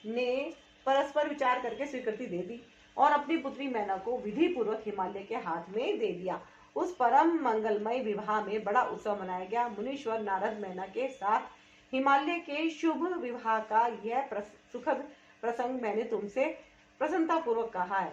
S1: ने परस्पर विचार करके स्वीकृति दे दी और अपनी पुत्री मैना को विधि पूर्वक हिमालय के हाथ में दे दिया। उस परम मंगलमय विवाह में बड़ा उत्सव मनाया गया। मुनीश्वर नारद मैना के साथ हिमालय के शुभ विवाह का यह सुखद प्रसंग मैंने तुमसे प्रसन्नता पूर्वक कहा है।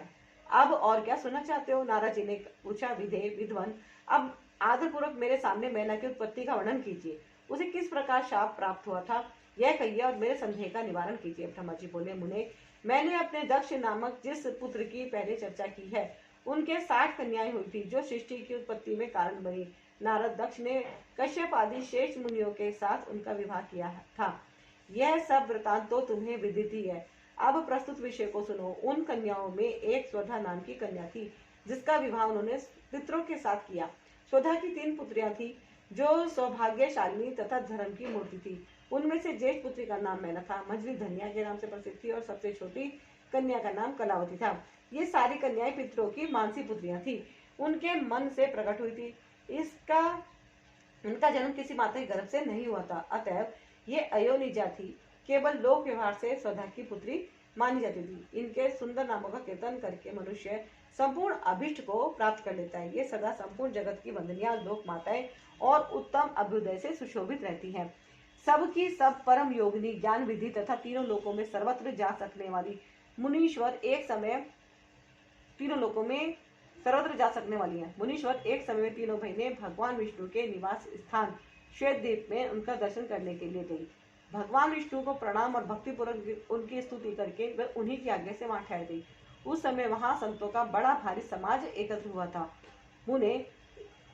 S1: अब और क्या सुनना चाहते हो? नारद जी ने पूछा। विद्वन, अब आदर पूर्वक मेरे सामने मैना की उत्पत्ति का वर्णन कीजिए। उसे किस प्रकार शाप प्राप्त हुआ था यह कहिए और मेरे संदेह का निवारण कीजिए। ब्रह्मा जी बोले, मुने, मैंने अपने दक्ष नामक जिस पुत्र की पहले चर्चा की है, उनके 60 कन्याएं हुई थी जो सृष्टि की उत्पत्ति में कारण बनी। नारद, दक्ष ने कश्यप आदि श्रेष्ठ मुनियों के साथ उनका विवाह किया था। यह सब वृतांत तो तुम्हें विदित ही है। अब प्रस्तुत विषय को सुनो। उन कन्याओं में एक स्वधा नाम की कन्या थी, जिसका विवाह उन्होंने पितरों के साथ किया। स्वधा की 3 पुत्रियां थी जो सौभाग्यशालिनी तथा धर्म की मूर्ति थी। उनमें से ज्येष्ठ पुत्री का नाम मैना था, मझली धन्या के नाम से प्रसिद्ध थी और सबसे छोटी कन्या का नाम कलावती था। ये सारी कन्याएं पितरों की मानसी पुत्रियां थी, उनके मन से प्रकट हुई थी। इनका जन्म किसी माता के गर्भ से नहीं हुआ था, अतएव ये अयोनिजा थी, केवल लोक व्यवहार से स्वधा की पुत्री मानी जाती थी। इनके सुंदर नामों का कीर्तन करके मनुष्य संपूर्ण अभिष्ट को प्राप्त कर लेता है। ये सदा संपूर्ण जगत की वंदनीय लोक माताएं और उत्तम अभ्युदय से सुशोभित रहती हैं। सबकी सब परम योगिनी, ज्ञान विधि तथा तीनों लोकों में सर्वत्र जा सकने वाली मुनीश्वर एक समय तीनों लोकों में सर्वत्र जा सकने वाली है। मुनीश्वर एक समय में तीनों बहनें भगवान विष्णु के निवास स्थान श्वेतद्वीप में उनका दर्शन करने के लिए गई। भगवान विष्णु को प्रणाम और भक्तिपूर्वक उनकी स्तुति करके वे उन्हीं की आज्ञा से वहां ठहर गई। उस समय वहां संतों का बड़ा भारी समाज एकत्र हुआ था। मुने,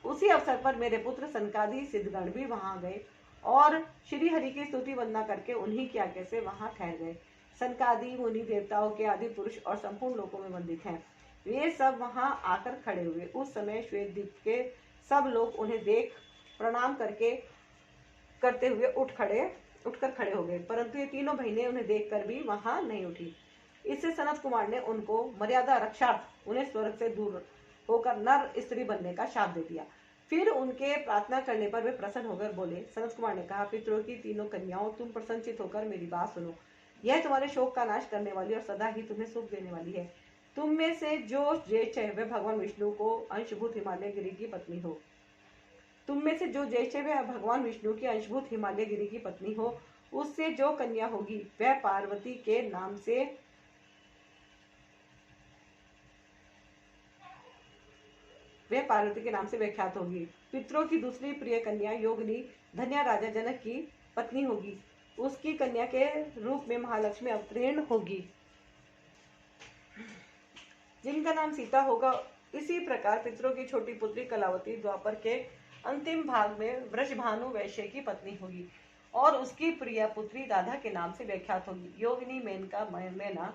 S1: उसी अवसर पर मेरे पुत्र सनकादि सिद्धगण भी वहां गए और श्री हरि की स्तुति वंदना करके उन्हीं की आज्ञा से वहां ठहर गए। सनकादि मुनि देवताओं के आदि पुरुष और संपूर्ण लोकों में वंदित हैं। वे सब वहां आकर खड़े हुए। उस समय श्वेतद्वीप के सब लोग उन्हें देख प्रणाम करते हुए उठकर खड़े हो गए, परंतु ये तीनों बहनें उन्हें देखकर भी वहां नहीं उठी। इससे सनत कुमार ने उनको मर्यादा रक्षार्थ उन्हें स्वर्ग से दूर होकर नर स्त्री बनने का शाप दे दिया। फिर उनके प्रार्थना करने पर वे प्रसन्न होकर बोले। सनत कुमार ने कहा, पितरों की तीनों कन्याओं, तुम प्रसन्नचित होकर मेरी बात सुनो। यह तुम्हारे शोक का नाश करने वाली और सदा ही तुम्हें सुख देने वाली है। तुम में से जो ज्येष्ठ है वह भगवान विष्णु को अंशभूत हिमालय गिरी की पत्नी हो। तुम में से जो ज्येष्ठ है वह भगवान विष्णु की अंशभूत हिमालय गिरी की पत्नी हो। उससे जो कन्या होगी वह पार्वती के नाम से व्याख्यात होगी। पितरों की दूसरी प्रिय कन्या योगिनी धन्या राजा जनक की पत्नी होगी। उसकी कन्या के रूप में महालक्ष्मी अवतीर्ण होगी, जिनका नाम सीता होगा। इसी प्रकार पितरों की छोटी पुत्री कलावती द्वापर के अंतिम भाग में वृषभानु वैश्य की पत्नी होगी और उसकी प्रिय पुत्री राधा के नाम से व्याख्यात होगी। योगिनी मैना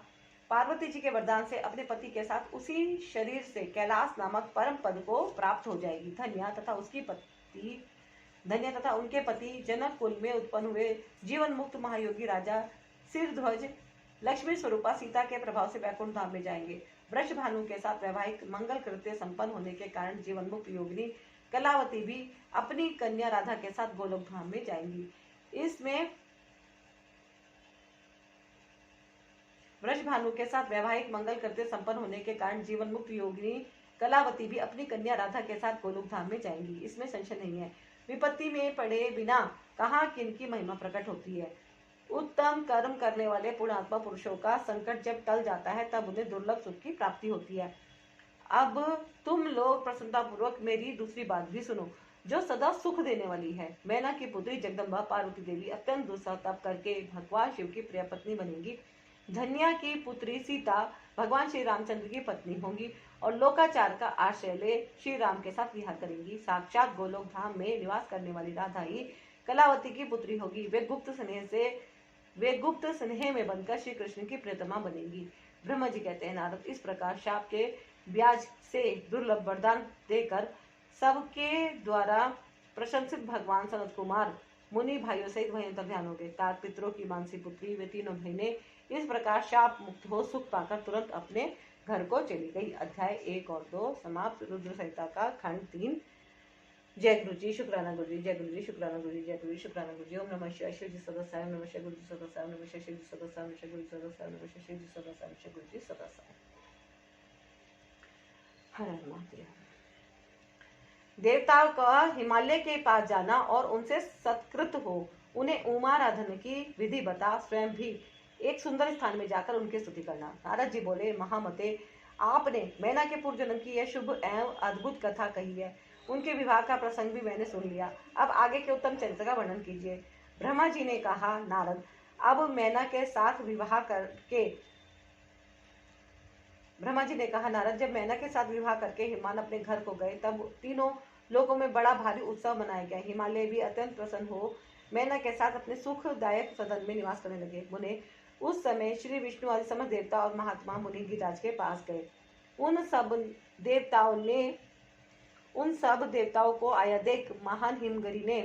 S1: पार्वती जी के वरदान से अपने पति के साथ उसी शरीर से कैलाश नामक परम पद को प्राप्त हो जाएगी। धन्या तथा उनके पति जनक कुल में उत्पन्न हुए जीवन मुक्त महायोगी राजा सिरध्वज लक्ष्मी स्वरूपा सीता के प्रभाव से वैकुंठ धाम में जाएंगे। वृषभानु के साथ वैवाहिक मंगल कृत्य संपन्न होने के कारण जीवन मुक्त योगिनी कलावती भी अपनी कन्या राधा के साथ गोलोक धाम में जाएंगी। इसमें वृषभानु के साथ वैवाहिक मंगल कृत्य संपन्न होने के कारण जीवन मुक्त योगिनी कलावती भी अपनी कन्या राधा के साथ गोलोक धाम में जाएंगी। इसमें संशय नहीं है। विपत्ति में पड़े बिना कहाँ किनकी महिमा प्रकट होती है। उत्तम कर्म करने वाले पुण्यात्मा पुरुषों का संकट जब टल जाता है तब उन्हें दुर्लभ सुख की प्राप्ति होती है। अब तुम लोग प्रसन्नतापूर्वक मेरी दूसरी बात भी सुनो, जो सदा सुख देने वाली है। मैना की पुत्री जगदम्बा पार्वती देवी अत्यंत दुस्सह तप करके भगवान शिव की प्रिय पत्नी बनेगी। धन्या की पुत्री सीता भगवान श्री रामचंद्र की पत्नी होंगी और लोकाचार का आश्रय ले श्री राम के साथ विहार करेंगी। साक्षात गोलोक धाम में निवास करने वाली राधा ही कलावती की पुत्री होगी। वे गुप्त स्नेह में बनकर श्री कृष्ण की प्रियतमा बनेंगी। ब्रह्मा जी कहते हैं, नारद, इस प्रकार शाप के ब्याज से दुर्लभ वरदान देकर सबके द्वारा प्रशंसित भगवान सनत कुमार मुनि भाइयों सहित वहीं अंतर ध्यान हो गए। तात पितरों की मानसी पुत्री वे तीनों बहनें इस प्रकार शाप मुक्त हो सुख पाकर तुरंत अपने घर को चली गई। अध्याय 1 और 2 समाप्त। रुद्र संहिता का खंड 3। जय गुरु जी, शुक्राना गुरु जी, जय गुरु जी, शुक्राना गुरु जी, जय गुरु जी, शुक्राना गुरु जी। ओम नमः शिवाय। शिव जी सदासाय नमः, शिव गुरु जी सदासाय नमः, शिव जी सदासाय नमः, गुरु जी सदासाय नमः, शिव जी सदासाय नमः, गुरु जी सदासाय। हर हर महादेव। देवताओं का हिमालय के पास जाना और उनसे सत्कृत हो उन्हें उमाराधन की विधि बता स्वयं भी एक सुंदर स्थान में जाकर उनकी स्तुति करना। नारद जी बोले, महामते, आपने मैना के पूर्व जन्म की यह शुभ एवं अद्भुत कथा कही है। उनके विवाह का प्रसंग भी मैंने सुन लिया। अब आगे के उत्तम चरित्र का वर्णन कीजिए। ब्रह्मा जी ने कहा, नारद, अब मैना के साथ विवाह करके ब्रह्मा जी ने कहा, नारद, जब मैना के साथ विवाह करके हिमान अपने घर को गए तब तीनों लोगों में बड़ा भारी उत्सव मनाया गया। हिमालय भी अत्यंत प्रसन्न हो मैना के साथ अपने सुखदायक सदन में निवास करने लगे। मुने उस समय श्री विष्णु आदि समस्त देवता और महात्मा मुनि गिरिराज के पास गए। उन सब देवताओं को आया देख महान हिमगिरी ने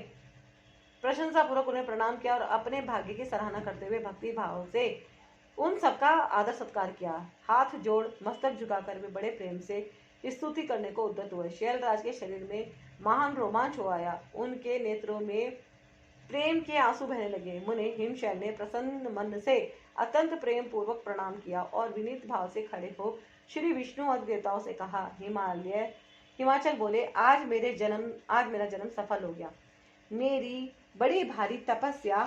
S1: प्रशंसा पूर्वक उन्हें प्रणाम किया और अपने भाग्य की सराहना करते हुए भक्ति भाव से उन सबका आदर सत्कार किया। हाथ जोड़ मस्तक झुकाकर वे बड़े प्रेम से स्तुति करने को उद्यत हुए। शैलराज के शरीर में महान रोमांच हो आया। उनके नेत्रों में प्रेम के आंसू बहने लगे। मुने हिमशैल ने प्रसन्न मन से अत्यंत प्रेम पूर्वक प्रणाम किया और विनीत भाव से खड़े हो श्री विष्णु और देवताओं से कहा, हिमालय हिमाचल बोले, आज मेरा जन्म सफल हो गया। मेरी बड़ी भारी तपस्या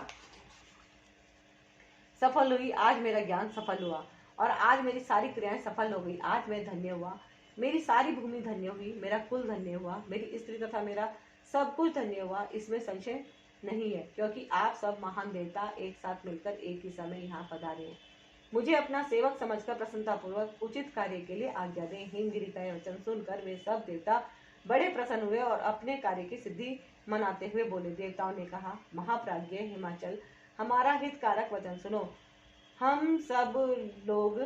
S1: सफल हुई, आज मेरा ज्ञान सफल हुआ और आज मेरी सारी क्रियाएं सफल हो गई। आज मैं धन्य हुआ, मेरी सारी भूमि धन्य हुई, मेरा कुल धन्य हुआ, मेरी स्त्री तथा मेरा सब कुछ धन्य हुआ। इसमें संशय नहीं है, क्योंकि आप सब महान देवता एक साथ मिलकर एक ही समय यहाँ पधारे हैं। मुझे अपना सेवक समझकर प्रसन्नतापूर्वक उचित कार्य के लिए आज्ञा दें। हिमगिरी का यह वचन सुनकर वे सब देवता बड़े प्रसन्न हुए और अपने कार्य की सिद्धि मनाते हुए बोले। देवताओं ने कहा, महाप्राज्ञ हिमाचल, हमारा हितकारक वचन सुनो। हम सब लोग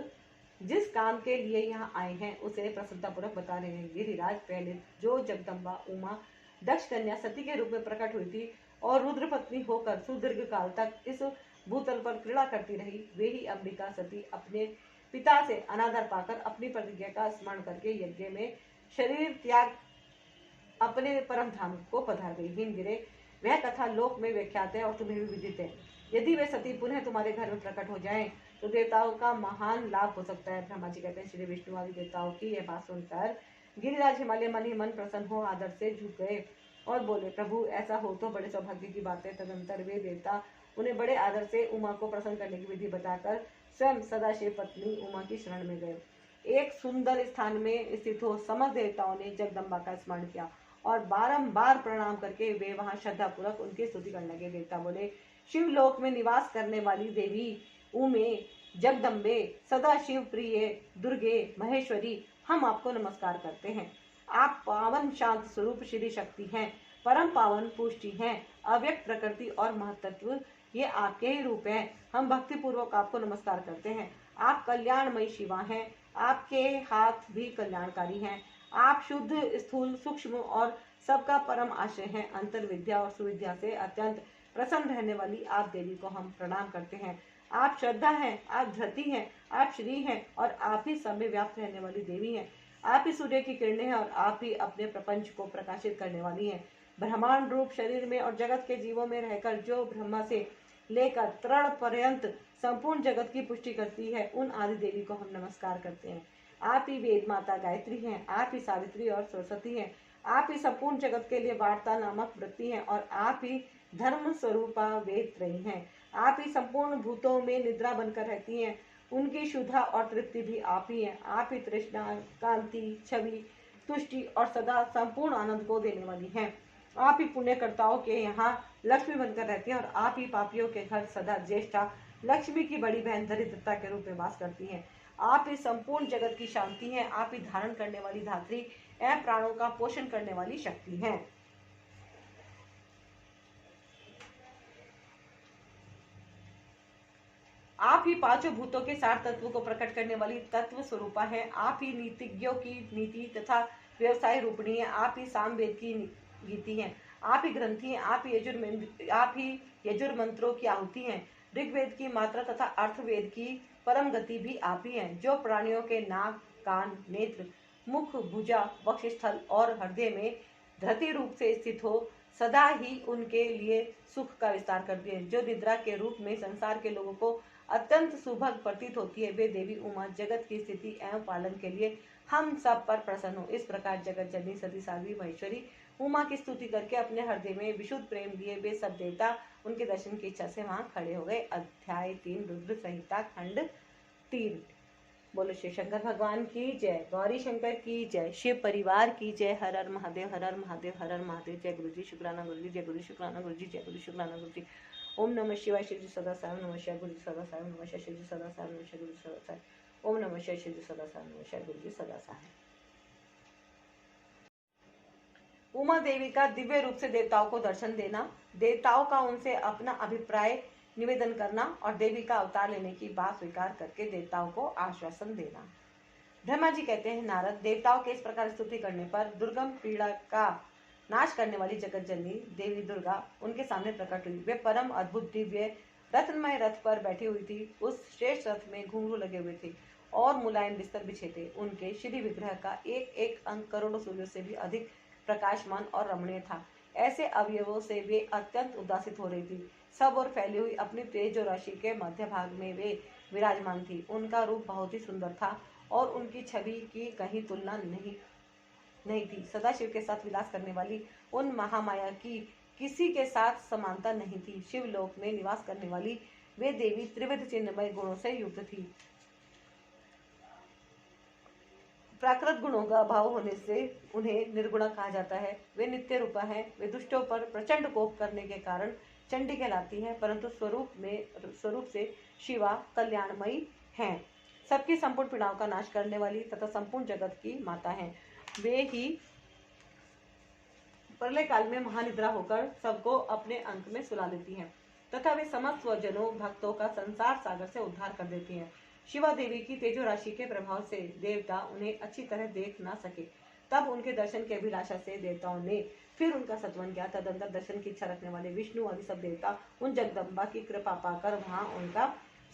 S1: जिस काम के लिए यहाँ आए हैं उसे प्रसन्नतापूर्वक बता रहे हैं। गिरिराज, पहले जो जगदम्बा उमा दक्ष कन्या सती के रूप में प्रकट हुई थी और रुद्र पत्नी होकर सुदीर्घ काल तक इस भूतल पर क्रीड़ा करती रही, वे ही अंबिका सती अपने पिता से अनादर पाकर अपनी प्रतिज्ञा का स्मरण करके यज्ञ में शरीर त्याग अपने परम धाम को पधार गई। हिमगिरे, वह कथा लोक में विख्यात है और तुम्हें भी विदित है। यदि वे सती पुनः तुम्हारे घर में प्रकट हो जाएं, तो देवताओं का महान लाभ हो सकता है। ब्रह्मा जी कहते हैं, श्री विष्णु आदि देवताओं की यह बात सुनकर गिरिराज हिमालय मन ही मन प्रसन्न हो आदर से झुक गए और बोले, प्रभु ऐसा हो तो बड़े सौभाग्य की बात है। तदंतर वे देवता उन्हें बड़े आदर से उमा को प्रसन्न करने की विधि बताकर स्वयं सदाशिव पत्नी उमा की शरण में गए। एक सुंदर स्थान में स्थित हो समस्त देवताओं ने जगदम्बा का स्मरण किया और बारंबार प्रणाम करके वे वहां श्रद्धा पूर्वक उनकी स्तुति करने लगे। देवता बोले, शिवलोक में निवास करने वाली देवी उमे, जगदम्बे, सदा शिव प्रिय, दुर्गे, महेश्वरी, हम आपको नमस्कार करते हैं। आप पावन शांत स्वरूप श्री शक्ति हैं, परम पावन पुष्टि हैं, अव्यक्त प्रकृति और महत्त्व ये आपके ही रूप हैं। हम भक्ति पूर्वक आपको नमस्कार करते हैं। आप कल्याणमयी शिवा हैं, आपके हाथ भी कल्याणकारी हैं। आप शुद्ध, स्थूल, सूक्ष्म और सबका परम आश्रय हैं। अंतर विद्या और सुविद्या से अत्यंत प्रसन्न रहने वाली आप देवी को हम प्रणाम करते हैं। आप श्रद्धा हैं, आप धृति हैं, आप श्री हैं और आप ही सब में व्याप्त रहने वाली देवी हैं। आप ही सूर्य की किरणें हैं और आप ही अपने प्रपंच को प्रकाशित करने वाली हैं। ब्रह्मांड रूप शरीर में और जगत के जीवों में रहकर जो ब्रह्मा से लेकर तृण पर्यंत संपूर्ण जगत की पुष्टि करती है, उन आदि देवी को हम नमस्कार करते हैं। आप ही वेद माता गायत्री हैं, आप ही सावित्री और सरस्वती हैं। आप ही संपूर्ण जगत के लिए वार्ता नामक वृत्ति हैं और आप ही धर्म स्वरूपा वेद त्रयी हैं। आप ही संपूर्ण भूतों में निद्रा बनकर रहती हैं, उनकी शुद्धा और तृप्ति भी आप ही हैं। आप ही तृष्णा, कांति, छवि, तुष्टि और सदा संपूर्ण आनंद को देने वाली हैं। आप ही पुण्यकर्ताओं के यहाँ लक्ष्मी बनकर रहती हैं और आप ही पापियों के घर सदा ज्येष्ठा लक्ष्मी की बड़ी बहन दरिद्रता के रूप में वास करती हैं। आप ही संपूर्ण जगत की शांति हैं। आप ही धारण करने वाली धात्री एवं प्राणों का पोषण करने वाली शक्ति हैं। आप ही पांचों भूतों के सार तत्व को प्रकट करने वाली तत्व स्वरूपा है। आप ही नीतिज्ञों की नीति तथा व्यवसाय रूपणी है। आप ही सामवेद की गीति हैं। आप ही ग्रंथि हैं। आप ही यजुर्मंत्रों की आहुति हैं। ऋग्वेद की मात्रा तथा अर्थवेद की परम गति भी आप ही हैं। जो प्राणियों के नाक, कान, नेत्र, मुख, भुजा, वक्षस्थल और हृदय में धरती रूप से स्थित हो, सदा ही उनके लिए सुख का विस्तार करती है। जो निद्रा के रूप में संसार के लोगों को अत्यंत सुभग प्रतीत होती है, वे देवी उमा जगत की स्थिति एवं पालन के लिए हम सब पर प्रसन्न हो। इस प्रकार जगत जननी सती साध्वी महेश्वरी उमा की स्तुति करके अपने हृदय में विशुद्ध प्रेम लिए वे सब देवता उनके दर्शन की इच्छा से वहां खड़े हो गए। अध्याय 3 रुद्र संहिता खंड 3। बोलो श्री शंकर भगवान की जय, गौरी शंकर की जय, शिव परिवार की जय। हर हर महादेव, हर हर महादेव, हर हर महादेव। जय गुरु जी, शुक्राना गुरु जी, जय गुरु शुक्राना गुरु जी, जय गुरु शुक्राना गुरु जी। ओम नमः शिवाय, शिव जी सदा साई नमः शिवाय, गुरु जी सदा साई नमः शिवाय, शिव जी सदा साई नमः शिवाय, गुरु जी सदा साई। ओम नमः शिवाय, शिव जी सदा साई नमः शिवाय, गुरु जी सदा साई। उमा देवी का दिव्य रूप से देवताओं को दर्शन देना, देवताओं का उनसे अपना अभिप्राय निवेदन करना और देवी का अवतार लेने की बात स्वीकार करके देवताओं को आश्वासन देना। ब्रह्मा जी कहते हैं, नारद, देवताओं के इस प्रकार स्तुति करने पर दुर्गम पीड़ा का नाश करने वाली जगत जननी देवी दुर्गा उनके सामने प्रकट हुई। वे परम अद्भुत दिव्य रत्नमय रथ पर बैठी हुई थी। उस श्रेष्ठ रथ में घुंघरू लगे हुए थे और मुलायम बिस्तर बिछे थे। उनके श्री विग्रह का एक एक अंग करोड़ों सूर्यों से भी अधिक प्रकाशमान और रमणीय था। ऐसे अवयवों से वे अत्यंत उदासित हो रही थी। सब और फैली हुई अपनी तेज और राशि के मध्य भाग में वे विराजमान थी। उनका रूप बहुत ही सुंदर था और उनकी छवि की कहीं तुलना नहीं नहीं थी। सदाशिव के साथ विलास करने वाली उन महामाया की किसी के साथ समानता नहीं थी। शिवलोक में निवास करने वाली वे देवी त्रिविध चिन्हमय गुणों से युक्त थी। प्राकृत गुणों का अभाव होने से उन्हें निर्गुणा कहा जाता है। वे नित्य रूपा है। वे दुष्टों पर प्रचंड कोप करने के कारण चंडी कहलाती है, परंतु स्वरूप से शिवा कल्याणमयी हैं। सबकी संपूर्ण पीड़ाओं का नाश करने वाली तथा संपूर्ण जगत की माता हैं। वे ही प्रलय काल में महानिद्रा होकर सबको अपने अंक में सुला लेती हैं तथा वे समस्त स्वजनों भक्तों का संसार सागर से उद्धार कर देती हैं। शिवा देवी की तेजो राशि के प्रभाव से देवता उन्हें अच्छी तरह देख ना सके। तब उनके दर्शन की अभिलाषा से देवताओं ने फिर उनका सत्वन किया। तदंतर दर्शन की इच्छा रखने वाले विष्णु आदि सब देवता उन जगदम्बा की कृपा पाकर वहां उनका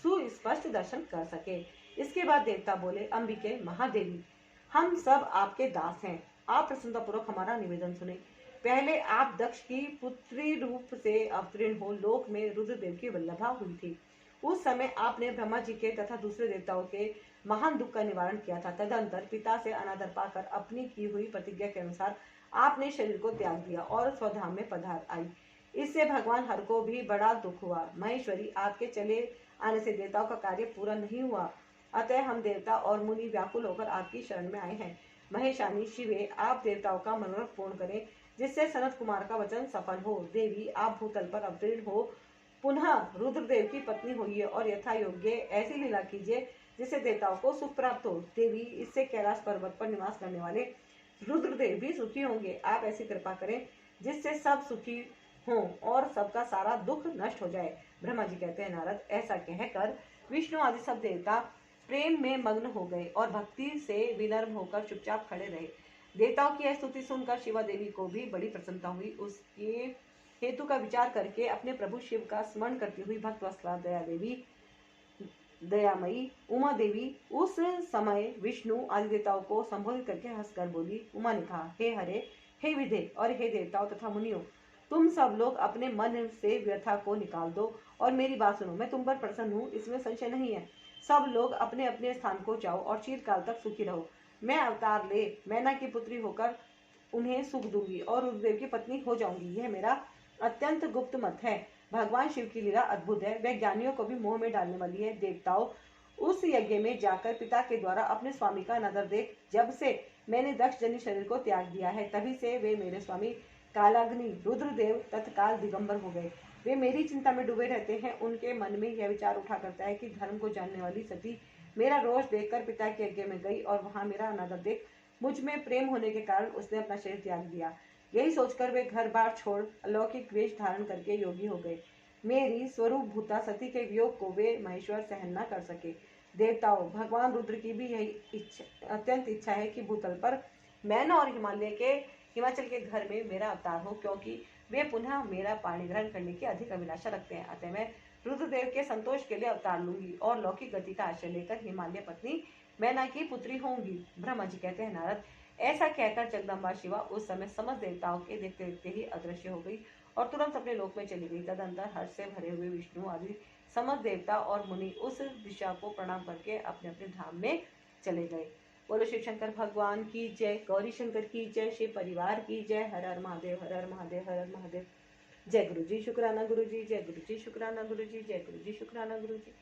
S1: सुस्पष्ट दर्शन कर सके। इसके बाद देवता बोले, अंबिके महादेवी, हम सब आपके दास हैं। आप प्रसन्नतापूर्वक हमारा निवेदन सुने। पहले आप दक्ष की पुत्री रूप से अवतीर्ण हो लोक में रुद्रदेव की वल्लभा हुई थी। उस समय आपने ब्रह्मा जी के तथा दूसरे देवताओं के महान दुख का निवारण किया था। तदंतर पिता से अनादर पाकर अपनी की हुई प्रतिज्ञा के अनुसार आपने शरीर को त्याग दिया और स्वधाम में पधार आई। इससे भगवान हर को भी बड़ा दुख हुआ। महेश्वरी, आपके चले आने से देवताओं का कार्य पूरा नहीं हुआ, अतः हम देवता और मुनि व्याकुल होकर आपकी शरण में आए हैं। महेशानी शिवे, आप देवताओं का मनोरथ पूर्ण करें, जिससे सनत कुमार का वचन सफल हो। देवी, आप भूतल पर अवतीर्ण हो पुनः रुद्रदेव की पत्नी होइए और यथा योग्य ऐसी लीला कीजिए जिससे देवताओं को सुख प्राप्त हो। देवी, इससे कैलाश पर्वत पर निवास करने वाले रुद्रदेव भी सुखी होंगे। आप ऐसी कृपा करें जिससे सब सुखी हों और सबका सारा दुख नष्ट हो जाए। ब्रह्मा जी कहते हैं, नारद, ऐसा कहकर विष्णु आदि सब देवता प्रेम में मग्न हो गए और भक्ति से विनम्र होकर चुपचाप खड़े रहे। देवताओं की स्तुति सुनकर शिवा देवी को भी बड़ी प्रसन्नता हुई। उसके हेतु का विचार करके अपने प्रभु शिव का स्मरण करती हुई भक्त वत्सला दयामयी उमा देवी उस समय विष्णु आदि देवताओं को संबोधित करके हंसकर बोली। उमा ने कहा, हे हरे, हे विधे और हे देवताओं तथा मुनियों, तुम सब लोग अपने मन से व्यथा को निकाल दो और मेरी बात सुनो। मैं तुम पर प्रसन्न हूँ, इसमें संशय नहीं है। सब लोग अपने अपने स्थान को जाओ और चिरकाल तक सुखी रहो। मैं अवतार ले मैना की पुत्री होकर उन्हें सुख दूंगी और रुद्रदेव की पत्नी हो जाऊंगी। यह मेरा अत्यंत गुप्त मत है। भगवान शिव की लीला अद्भुत है, वह ज्ञानियों को भी मोह में डालने वाली है। देवताओं, उस यज्ञ में जाकर पिता के द्वारा अपने स्वामी का नजर देख, जब से मैंने दक्ष जन्य शरीर को त्याग दिया है तभी से वे मेरे स्वामी कालाग्नि रुद्रदेव तत्काल दिगंबर हो गए। वे मेरी चिंता में डूबे रहते हैं। उनके मन में यह विचार उठा करता है कि धर्म को जानने वाली सती मेरा रोष देखकर पिता के यज्ञ में गई और वहां मेरा अनादर देख मुझ में प्रेम होने के कारण उसने अपना शरीर त्याग दिया। यही सोचकर वे घर बार छोड़ अलौकिक वेश धारण करके योगी हो गए। मेरी स्वरूप भूता सती के वियोग को वे महेश्वर सहन न कर सके। देवताओं, भगवान रुद्र की भी यही अत्यंत इच्छा है कि भूतल पर मैना और हिमाचल के घर में मेरा अवतार हो, क्योंकि वे पुनः मेरा पाणी ग्रहण करने की अधिक अभिलाषा रखते हैं। अतः मैं रुद्रदेव के संतोष के लिए अवतार लूंगी और लौकिक गति का आश्रय लेकर हिमालय पत्नी मैना की पुत्री होंगी। ब्रह्मा जी कहते हैं, नारद, ऐसा कहकर जगदम्बा शिवा उस समय समस्त देवताओं के देखते देखते ही अदृश्य हो गई और तुरंत अपने लोक में चली गई। तदंतर हर्ष से भरे हुए विष्णु आदि समस्त देवता और मुनि उस दिशा को प्रणाम करके अपने अपने धाम में चले गए। बोलो शिव शंकर भगवान की जय, गौरी शंकर की जय, शिव परिवार की जय। हर हर महादेव, हर हर महादेव, हर हर महादेव। जय गुरु जी, शुक्राना गुरु जी, जय गुरु जी, शुक्राना गुरु जी, जय गुरु जी, शुक्राना गुरु जी।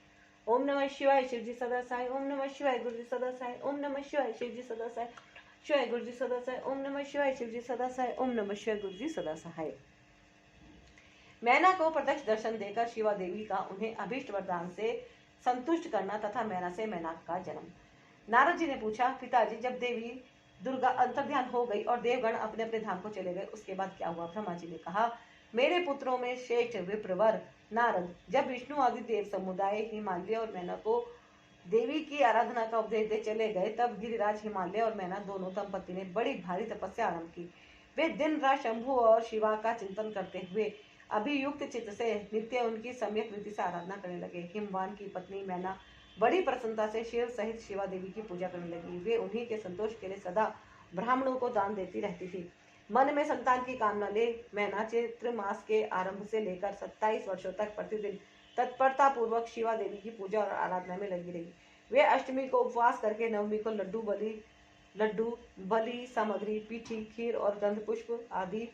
S1: ओम नमः शिवाय, शिव जी सदा साई। ओम नमः शिवाय, गुरु जी सदा साई। ओम नमः शिवाय, शिव जी सदा साई। शिवाय गुरु जी सदा सहाय। ओम नमः शिवाय, शिव जी सदा सहाय। ओम नमः शिवाय, गुरु जी सदा सहाय। मैना को प्रत्यक्ष दर्शन देकर शिवा देवी का उन्हें अभीष्ट वरदान से संतुष्ट करना तथा मैना से मैनाक का जन्म। नारद जी ने पूछा, पिताजी, जब देवी दुर्गा अंतर्ध्यान हो गई और देवगण अपने अपने धाम को चले गए, उसके बाद क्या हुआ? ब्रह्मा जी ने कहा, मेरे पुत्रों में श्रेष्ठ विप्रवर नारद जब विष्णु आदि देव समुदाय हिमालय और मैना को देवी की आराधना का उपदेश दे चले गए, तब गिरिराज हिमालय और मैना दोनों दंपति ने बड़ी भारी तपस्या आरंभ की। वे दिन रात शंभु और शिवा का चिंतन करते हुए अभियुक्त चित्त से नित्य उनकी सम्यक रीति से आराधना करने लगे। हिमवान की पत्नी मैना बड़ी प्रसन्नता से शिव सहित शिवा देवी की पूजा करने लगी। वे उन्हीं के संतोष के लिए सदा ब्राह्मणों को दान देती रहती थी। मन में संतान की कामना ले मैना चैत्र मास के आरंभ से लेकर 27 वर्षों तक प्रतिदिन तत्परता पूर्वक शिवा देवी की पूजा और आराधना में लगी रही। वे अष्टमी को उपवास करके नवमी को लड्डू बलि लड्डू, बलि सामग्री, पीठी, खीर और गंध पुष्प आदि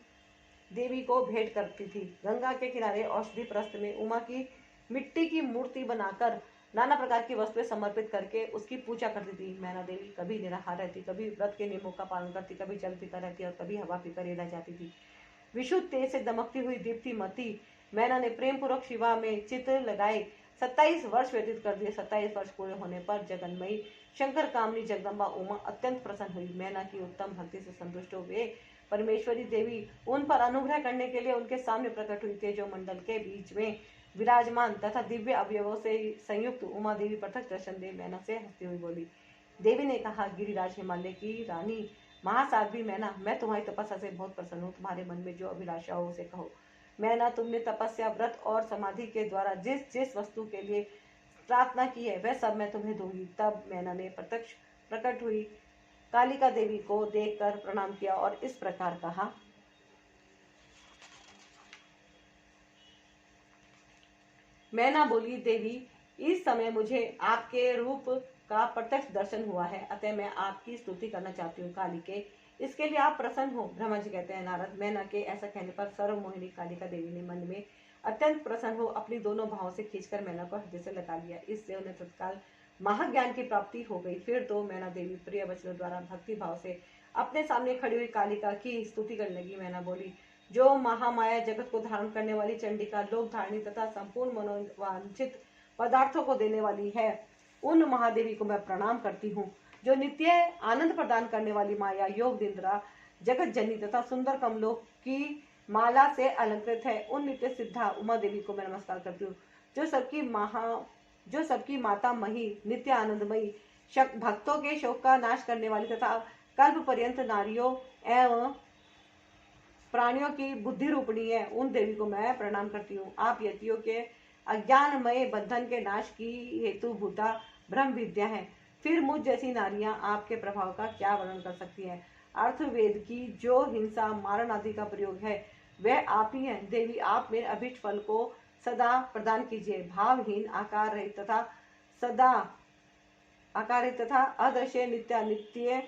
S1: देवी को भेंट करती थी। गंगा के किनारे औषधि प्रस्थ में उमा की मिट्टी की मूर्ति बनाकर नाना प्रकार की वस्तुएं समर्पित करके उसकी पूजा करती थी। मैना देवी कभी निराहार रहती, कभी व्रत के नियमों का पालन करती, कभी जल पीकर रहती और कभी हवा पीकर रह जाती थी। विशुद्ध तेज से दमकती हुई दीप्तिमती मैना ने प्रेम पूर्वक शिवा में चित्र लगाए 27 वर्ष व्यतीत कर दिए। 27 वर्ष पूरे होने पर जगन्मयी शंकर कामनी जगदम्बा उमा अत्यंत प्रसन्न हुई। मैना की उत्तम भक्ति से संतुष्ट हुए परमेश्वरी देवी उन पर अनुग्रह करने के लिए उनके सामने प्रकट हुई। तेजो मंडल के बीच में विराजमान तथा दिव्य अवयवों से संयुक्त उमा देवी प्रत्यक्ष दर्शन दे मैना से हंसती हुई बोली। देवी ने कहा, गिरिराज हिमालय की रानी महासाध्वी मैना, मैं तुम्हारी तपस्या से बहुत प्रसन्न हूँ। तुम्हारे मन में जो अभिलाषा हो उसे कहो। मैना, तुमने तपस्या, व्रत और समाधि के द्वारा जिस जिस वस्तु के लिए प्रार्थना की है वह सब मैं तुम्हें दूंगी। तब मैना ने प्रत्यक्ष प्रकट हुई कालिका देवी को देखकर प्रणाम किया और इस प्रकार कहा। मैना बोली, देवी, इस समय मुझे आपके रूप का प्रत्यक्ष दर्शन हुआ है, अतः मैं आपकी स्तुति करना चाहती हूँ। कालिके, इसके लिए आप प्रसन्न हो। ब्रह्मा जी कहते हैं, नारद, मैना के ऐसा कहने पर सर्वमोहिनी कालिका देवी ने मन में अत्यंत प्रसन्न हो अपनी दोनों भावों से खींचकर मैना को हृदय से लगा लिया। इससे उन्हें तत्काल महाज्ञान की प्राप्ति हो गई। फिर तो मैना देवी प्रिय वचनों द्वारा भक्ति भाव से अपने सामने खड़ी हुई कालिका की स्तुति करने लगी। मैना बोली, जो महामाया जगत को धारण करने वाली चंडिका, लोक धारणी तथा संपूर्ण मनोवांछित पदार्थों को देने वाली है, उन महादेवी को मैं प्रणाम करती हूँ। जो नित्य आनंद प्रदान करने वाली माया, योग निद्रा, जगत जननी तथा सुंदर कमलों की माला से अलंकृत है, उन नित्य सिद्धा उमा देवी को मैं नमस्कार करती हूँ। जो सबकी माता मही, नित्य आनंदमयी, भक्तों के शोक का नाश करने वाली तथा कल्प पर्यंत नारियों एवं प्राणियों की बुद्धि रूपणी है, उन देवी को मैं प्रणाम करती हूँ। आप यतियों के अज्ञानमय बंधन के नाश की हेतु भूता ब्रह्म विद्या है। फिर मुझ जैसी नारियां आपके प्रभाव का क्या वर्णन कर सकती हैं। अर्थवेद की जो हिंसा, मारण आदि का प्रयोग है वह आप ही हैं। देवी, आप मेरे अभिष्ट फल को सदा प्रदान कीजिए। भावहीन, आकार रहित तथा अदृश्य नित्य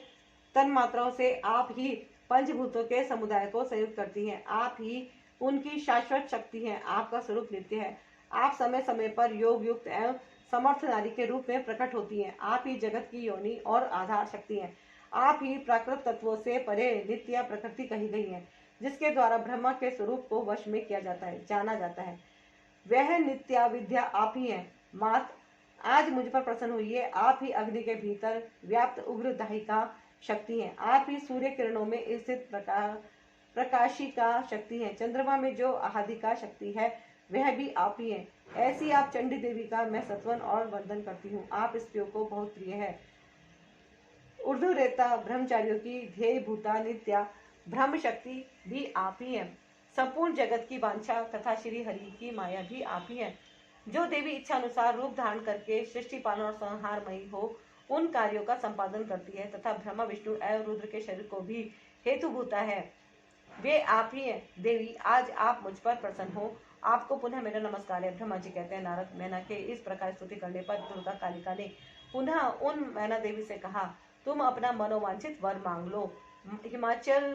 S1: तन मात्राओं से आप ही पंचभूतों के समुदाय को संयुक्त करती हैं। आप ही उनकी शाश्वत शक्ति हैं। आपका स्वरूप नित्य है। आप समय समय पर योग युक्त एवं समर्थ नारी के रूप में प्रकट होती हैं। आप ही जगत की योनि और आधार शक्ति हैं। आप ही प्राकृत तत्वों से परे नित्य प्रकृति कही गई है, जिसके द्वारा ब्रह्मा के स्वरूप को वश में किया जाता है, जाना जाता है। वह नित्या विद्या आप ही है। मात, आज मुझ पर प्रसन्न हुई। आप ही अग्नि के भीतर व्याप्त उग्र दाहिका शक्ति है। आप ही सूर्य किरणों में स्थित प्रकाशिका शक्ति है। चंद्रमा में जो आहादिका शक्ति है वह भी आप ही है। ऐसी आप चंडी देवी का मैं सत्वन और वंदन करती हूँ। आप स्त्रियों को बहुत प्रिय है। ऊर्ध्वरेता ब्रह्मचारियों की ध्येय भूता नित्या ब्रह्म शक्ति भी आप ही है। संपूर्ण जगत की वांछा तथा श्री हरि की माया भी आप ही है। जो देवी इच्छा अनुसार रूप धारण करके सृष्टि पालन और संहारमयी हो उन कार्यों का संपादन करती है तथा ब्रह्मा, विष्णु एवं रुद्र के शरीर को भी हेतुभूता है, वे आप ही हैं। देवी, आज आप मुझ पर प्रसन्न हो। आपको पुनः मेरा नमस्कार है। ब्रह्मा जी कहते हैं, नारद, मैना के इस प्रकार स्तुति करने पर दुर्गा कालिका ने पुनः उन मैना देवी से कहा, तुम अपना मनोवांछित वर मांग लो। हिमाचल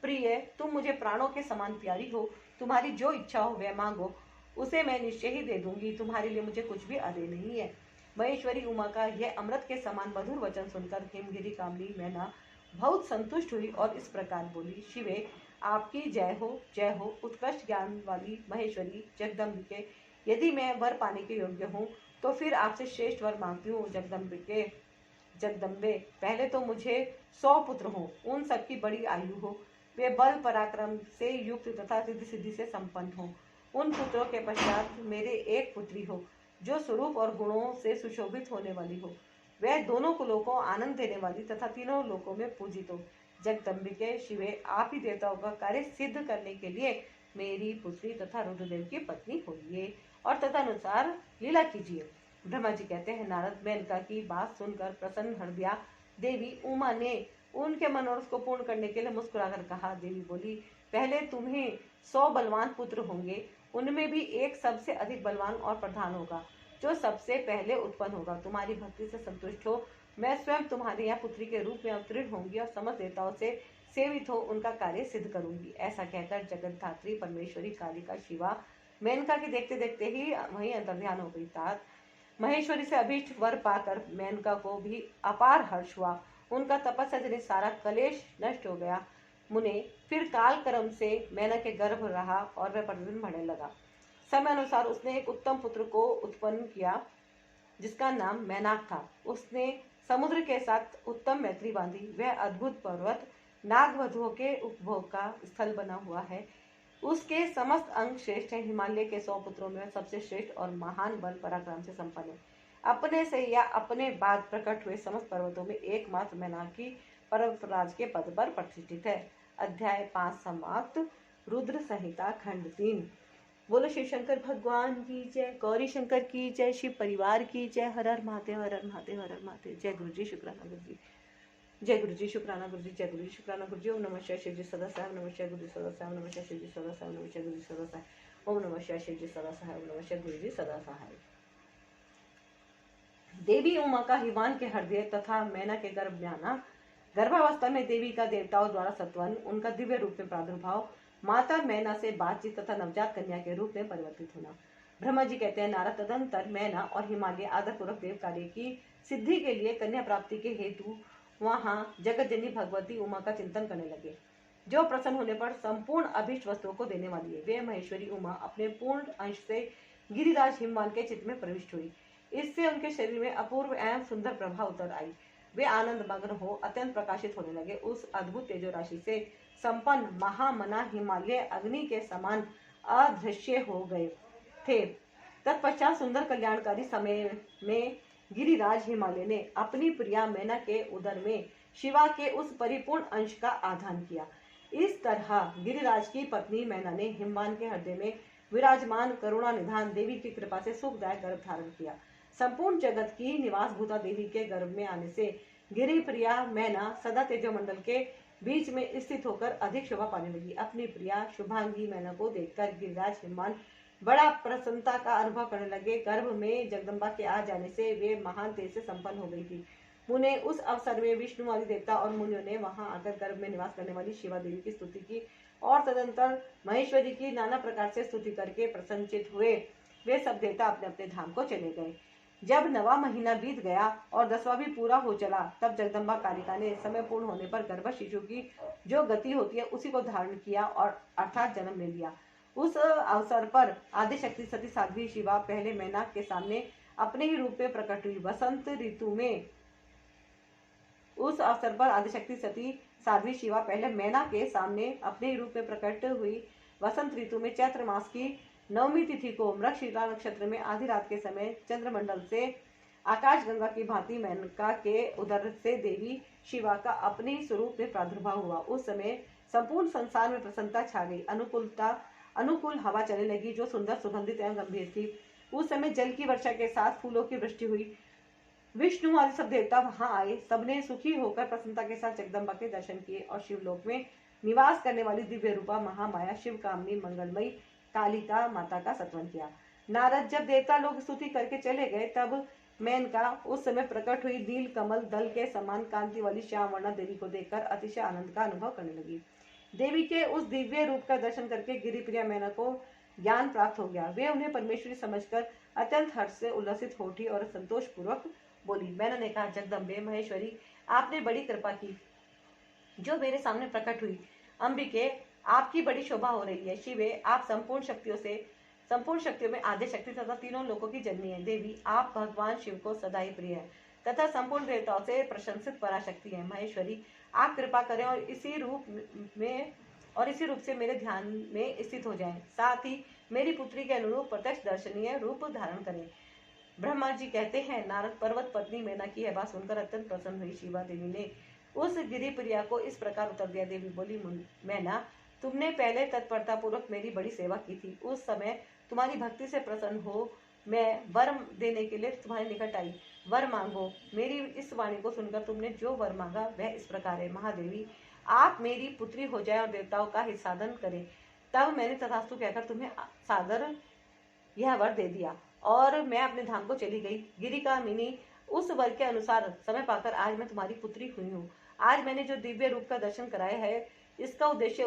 S1: प्रिय, तुम मुझे प्राणों के समान प्यारी हो। तुम्हारी जो इच्छा हो वह मांगो, उसे मैं निश्चय ही दे दूंगी। तुम्हारे लिए मुझे कुछ भी अदे नहीं है। महेश्वरी उमा का यह अमृत के समान मधुर वचन सुनकर हिमगिरी कामनी मैना बहुत संतुष्ट हुई और इस प्रकार बोली, शिवे, आपकी जय हो। उत्कृष्ट ज्ञान वाली महेश्वरी जगदम्बिके, यदि मैं वर पाने के योग्य हूँ तो फिर आपसे श्रेष्ठ वर मांगती हूँ। जगदम्बे, पहले तो मुझे 100 पुत्र हो, उन सबकी बड़ी आयु हो, वे बल पराक्रम से युक्त तथा रिद्धि सिद्धि से संपन्न हो। उन पुत्रों के पश्चात मेरे एक पुत्री हो, जो स्वरूप और गुणों से सुशोभित होने वाली हो। वह दोनों कुलों को आनंद देने वाली तथा तीनों लोकों में पूजित हो। जगदम्बिके, शिवे, आप ही देवताओं का कार्य सिद्ध करने के लिए मेरी पुत्री तथा रुद्रदेव की पत्नी होइए और तदनुसार लीला कीजिए। ब्रह्मा जी कहते हैं, नारद, मेनका की बात सुनकर प्रसन्न हृदया देवी उमा ने उनके मनोरथ को पूर्ण करने के लिए मुस्कुराकर कहा। देवी बोली, पहले तुम्हें 100 बलवान पुत्र होंगे, उनमें भी एक सबसे अधिक बलवान और प्रधान होगा। जो सबसे पहले उत्पन्न होगा। तुम्हारी भक्ति से संतुष्ट हो, मैं स्वयं तुम्हारे यहाँ पुत्री के रूप में अवतीर्ण होंगी और समस्त देवताओं से सेवित हो उनका कार्य सिद्ध करूंगी। ऐसा कहकर जगत धात्री परमेश्वरी कालिका शिवा मेनका के देखते देखते ही वहीं अंतर्ध्यान हो गई। तात महेश्वरी से अभीष्ट वर पाकर मेनका को भी अपार हर्ष हुआ। उनका तपस्या जनित सारा कलेश नष्ट हो गया। मुने फिर काल कर्म से मैना के गर्भ रहा और वह प्रतिदिन बढ़ने लगा। समय अनुसार उसने एक उत्तम पुत्र को उत्पन्न किया जिसका नाम मैनाक था। उसने समुद्र के साथ उत्तम मैत्री बांधी। वह अद्भुत पर्वत नागवधुओं के उपभोग का स्थल बना हुआ है। उसके समस्त अंग श्रेष्ठ है। हिमालय के 100 पुत्रों में सबसे श्रेष्ठ और महान बल पराक्रम से संपन्न है। अपने से या अपने बाद प्रकट हुए समस्त पर्वतों में एकमात्र मैनाकी पर्वतराज के पद पर प्रतिष्ठित है। अध्याय 5 समाप्त। रुद्र संहिता खंड 3। बोलो शिव शंकर भगवान की जय, गौरी शंकर की जय, शिव परिवार की जय। हर हर महादेव, हर हर महादेव, हर हर महादेव। जय गुरु जी, शुक्राना गुरु जी, जय गुरु जी, शुक्राना गुरु जी, जय गुरु जी, शुक्राना गुरु जी। ओम नमः शिवाय, शिव जी सदा साहेब, नमः शिवाय गुरु जी सदा साहेब, नमः शिवाय शिव जी सदा साहेब, नमः शिवाय गुरु जी सदा साहेब, ओम नमः शिवाय शिव जी सदा साहेब, नमः शिवाय गुरु जी सदा साहेब। देवी उमा का हिवान के हृदय तथा मैना के गर्भ में आना। गर्भावस्था में देवी का देवताओं द्वारा सत्वन, उनका दिव्य रूप में प्रादुर्भाव, माता मैना से बातचीत तथा नवजात कन्या के रूप में परिवर्तित होना। ब्रह्मा जी कहते हैं, नारद तदंतर मैना और हिमालय आदर पूर्वक देव कार्य की सिद्धि के लिए कन्या प्राप्ति के हेतु वहां जगत जननी भगवती उमा का चिंतन करने लगे, जो प्रसन्न होने पर संपूर्ण अभीष्ट वस्तुओं को देने वाली है। वे महेश्वरी उमा अपने पूर्ण अंश से गिरिराज हिमवान के चित्त में प्रविष्ट हुई। इससे उनके शरीर में अपूर्व एवं सुंदर प्रभा उतर आई। वे आनंद मग्न हो अत्यंत प्रकाशित होने लगे। उस अद्भुत तेजो राशि से संपन्न महामना हिमालय अग्नि के समान अदृश्य हो गए थे। तत्पश्चात सुंदर कल्याणकारी समय में गिरिराज हिमालय ने अपनी प्रिया मैना के उदर में शिवा के उस परिपूर्ण अंश का आधान किया। इस तरह गिरिराज की पत्नी मैना ने हिमवान के हृदय में विराजमान करुणा निधान देवी की कृपा से सुखदायक गर्भ धारण किया। संपूर्ण जगत की निवास भूता देवी के गर्भ में आने से गिरि प्रिया मैना सदा तेजोमंडल के बीच में स्थित होकर अधिक शोभा पाने लगी। अपनी प्रिया शुभांगी मैना को देखकर गिरिराज हिमवान बड़ा प्रसन्नता का अनुभव करने लगे। गर्भ में जगदम्बा के आ जाने से वे महान तेज से संपन्न हो गई थी। मुने उस अवसर में विष्णु आदि देवता और मुनियों ने वहां आकर गर्भ में निवास करने वाली शिवा देवी की स्तुति की और तदंतर महेश्वरी की नाना प्रकार से स्तुति करके प्रसन्नचित हुए। वे सब देवता अपने अपने धाम को चले गए। जब 9वां महीना बीत गया और 10वां भी पूरा हो चला, तब जगदम्बा कालिका ने समय पूर्ण होने पर गर्भ शिशु की जो गति होती है उसी को धारण किया और अर्थात जन्म ले लिया। उस अवसर पर आदिशक्ति सती साध्वी शिवा पहले मैनाक के सामने अपने ही रूप में प्रकट हुई। वसंत ऋतु में उस अवसर पर आदिशक्ति सती साध्वी शिवा पहले मैना के सामने अपने ही रूप में प्रकट हुई। वसंत ऋतु में चैत्र मास की 9वीं तिथि को मृगशिरा नक्षत्र में आधी रात के समय चंद्रमंडल से आकाश गंगा की भांति मेनका के उदर से देवी शिवा का अपने स्वरूप में प्रादुर्भाव हुआ। उस समय संपूर्ण संसार में प्रसन्नता छा गई। अनुकूल हवा चलने लगी जो सुंदर सुगंधित एवं गंभीर थी। उस समय जल की वर्षा के साथ फूलों की वृष्टि हुई। विष्णु आदि सब देवता वहां आए। सबने सुखी होकर प्रसन्नता के साथ जगदम्बा के दर्शन किए और शिवलोक में निवास करने वाली दिव्य रूपा महामाया शिव कामनी मंगलमयी कालिका माता का सत्वन किया। नारद जब देवता लोग स्तुति करके चले गए, तब मेनका उस समय प्रकट हुई नील कमल दल के समान कांति वाली श्याम वर्णा देवी को देखकर अतिशय आनंद का अनुभव करने लगी। देवी के उस दिव्य रूप का दर्शन करके गिरिप्रिया मैना को ज्ञान प्राप्त हो गया। वे उन्हें परमेश्वरी समझकर अत्यंत हर्ष से उल्लसित हो उठी और संतोष पूर्वक बोली। मैना ने कहा, जगदम्बे महेश्वरी, आपने बड़ी कृपा की जो मेरे सामने प्रकट हुई। अंबिके, आपकी बड़ी शोभा हो रही है। शिवे, आप संपूर्ण शक्तियों में आद्य शक्ति तथा तीनों लोकों की जननी है। देवी, आप भगवान शिव को सदा ही प्रिय है तथा संपूर्ण देवताओं से प्रशंसित पराशक्ति है। महेश्वरी, आप कृपा करें और इसी रूप से मेरे ध्यान में स्थित हो जाएं। साथ ही मेरी पुत्री के अनुरूप प्रत्यक्ष दर्शनीय रूप धारण करें। ब्रह्मा जी कहते हैं, नारद पर्वत पत्नी मैना की यह बात सुनकर अत्यंत प्रसन्न हुई। शिवा देवी ने उस गिरिप्रिया को इस प्रकार उत्तर दिया। देवी बोली, मैना, तुमने पहले तत्परता पूर्वक मेरी बड़ी सेवा की थी। उस समय तुम्हारी भक्ति से प्रसन्न हो मैं वर देने के लिए तुम्हारे निकट आई। वर मांगो। मेरी इस वाणी को सुनकर तुमने जो वर मांगा वह इस प्रकार है। महादेवी, आप मेरी पुत्री हो जाए और देवताओं का हित साधन करें। तब मैंने तथास्तु कहकर तुम्हें सादर यह वर दे दिया। और मैं अपने धाम को चली गई। गिरिकामिनी उस वर के अनुसार समय पाकर आज मैं तुम्हारी पुत्री हुई हूँ। आज मैंने जो दिव्य रूप का दर्शन कराया है, इसका उद्देश्य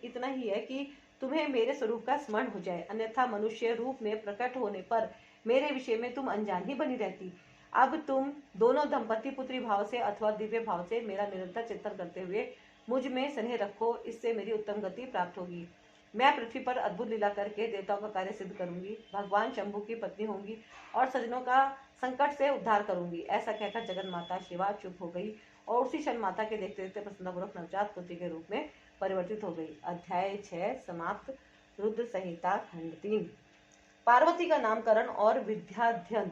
S1: इतना ही है कि तुम्हें मेरे स्वरूप का स्मरण हो जाए, अन्यथा मनुष्य रूप में प्रकट होने पर मेरे विषय में तुम अनजान ही बनी रहती। अब तुम दोनों दंपति पुत्री भाव से अथवा दिव्य भाव से मेरा निरंतर चिंतन करते हुए मुझ में स्नेह रखो, इससे मेरी उत्तम गति प्राप्त होगी। मैं पृथ्वी पर अद्भुत लीला करके देवताओं का कार्य सिद्ध करूंगी, भगवान शंभु की पत्नी होंगी और सज्जनों का संकट से उद्धार करूंगी। ऐसा कहकर जगन माता शिवा चुप हो गई और उसी क्षण माता के देखते देखते प्रसन्नपूर्वक नवजात पुत्री के रूप में परिवर्तित हो गई। अध्याय 6 समाप्त। रुद्र संहिता खंड 3। पार्वती का नामकरण और विद्याध्ययन।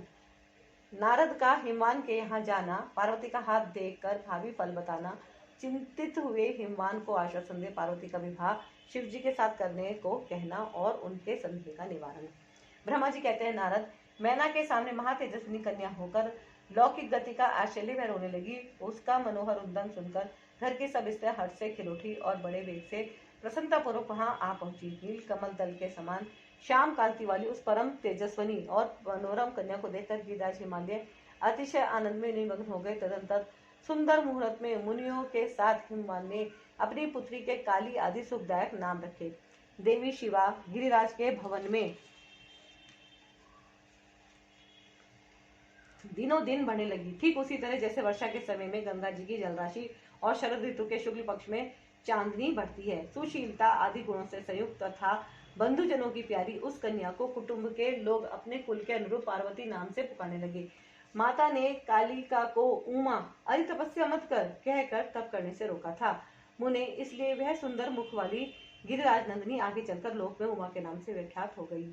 S1: नारद का हिमवान के यहाँ जाना, पार्वती का हाथ देखकर भावी फल बताना, चिंतित हुए हिमवान को आश्वासन दे पार्वती का विवाह शिव जी के साथ करने को कहना और उनके संदेह का निवारण। ब्रह्मा जी कहते हैं, नारद, मैना के सामने महातेजस्विनी कन्या होकर लौकिक गति का आश्चर्य में रोने लगी। उसका मनोहर उद्दन सुनकर घर की सब स्त्रियां हर्ष से खिल उठी और बड़े वेग से प्रसन्नता पूर्वक वहां आ पहुंची। नील कमल दल के समान श्याम कांति वाली उस परम तेजस्वनी और मनोरम कन्या को देखकर गिरिराज हिमालय अतिशय आनंद में निमग्न हो गए। तदंतर सुंदर मुहूर्त में मुनियों के साथ हिमवान ने अपनी पुत्री के काली आदि सुखदायक नाम रखे। देवी शिवा गिरिराज के भवन में दिनों दिन बढ़ने लगी, ठीक उसी तरह जैसे वर्षा के समय में गंगा जी की जलराशि और शरद ऋतु के शुक्ल पक्ष में चांदनी बढ़ती है। सुशीलता आदि गुणों से संयुक्त तथा बंधुजनों की प्यारी उस कन्या को कुटुंब के लोग अपने कुल के अनुरूप पार्वती नाम से पुकारने लगे। माता ने कालिका को उमा अरे तपस्या मत कर कहकर तप करने से रोका था। मुने इसलिए वह सुंदर मुख वाली गिरिराज नंदिनी आगे चलकर लोक में उमा के नाम से विख्यात हो गई।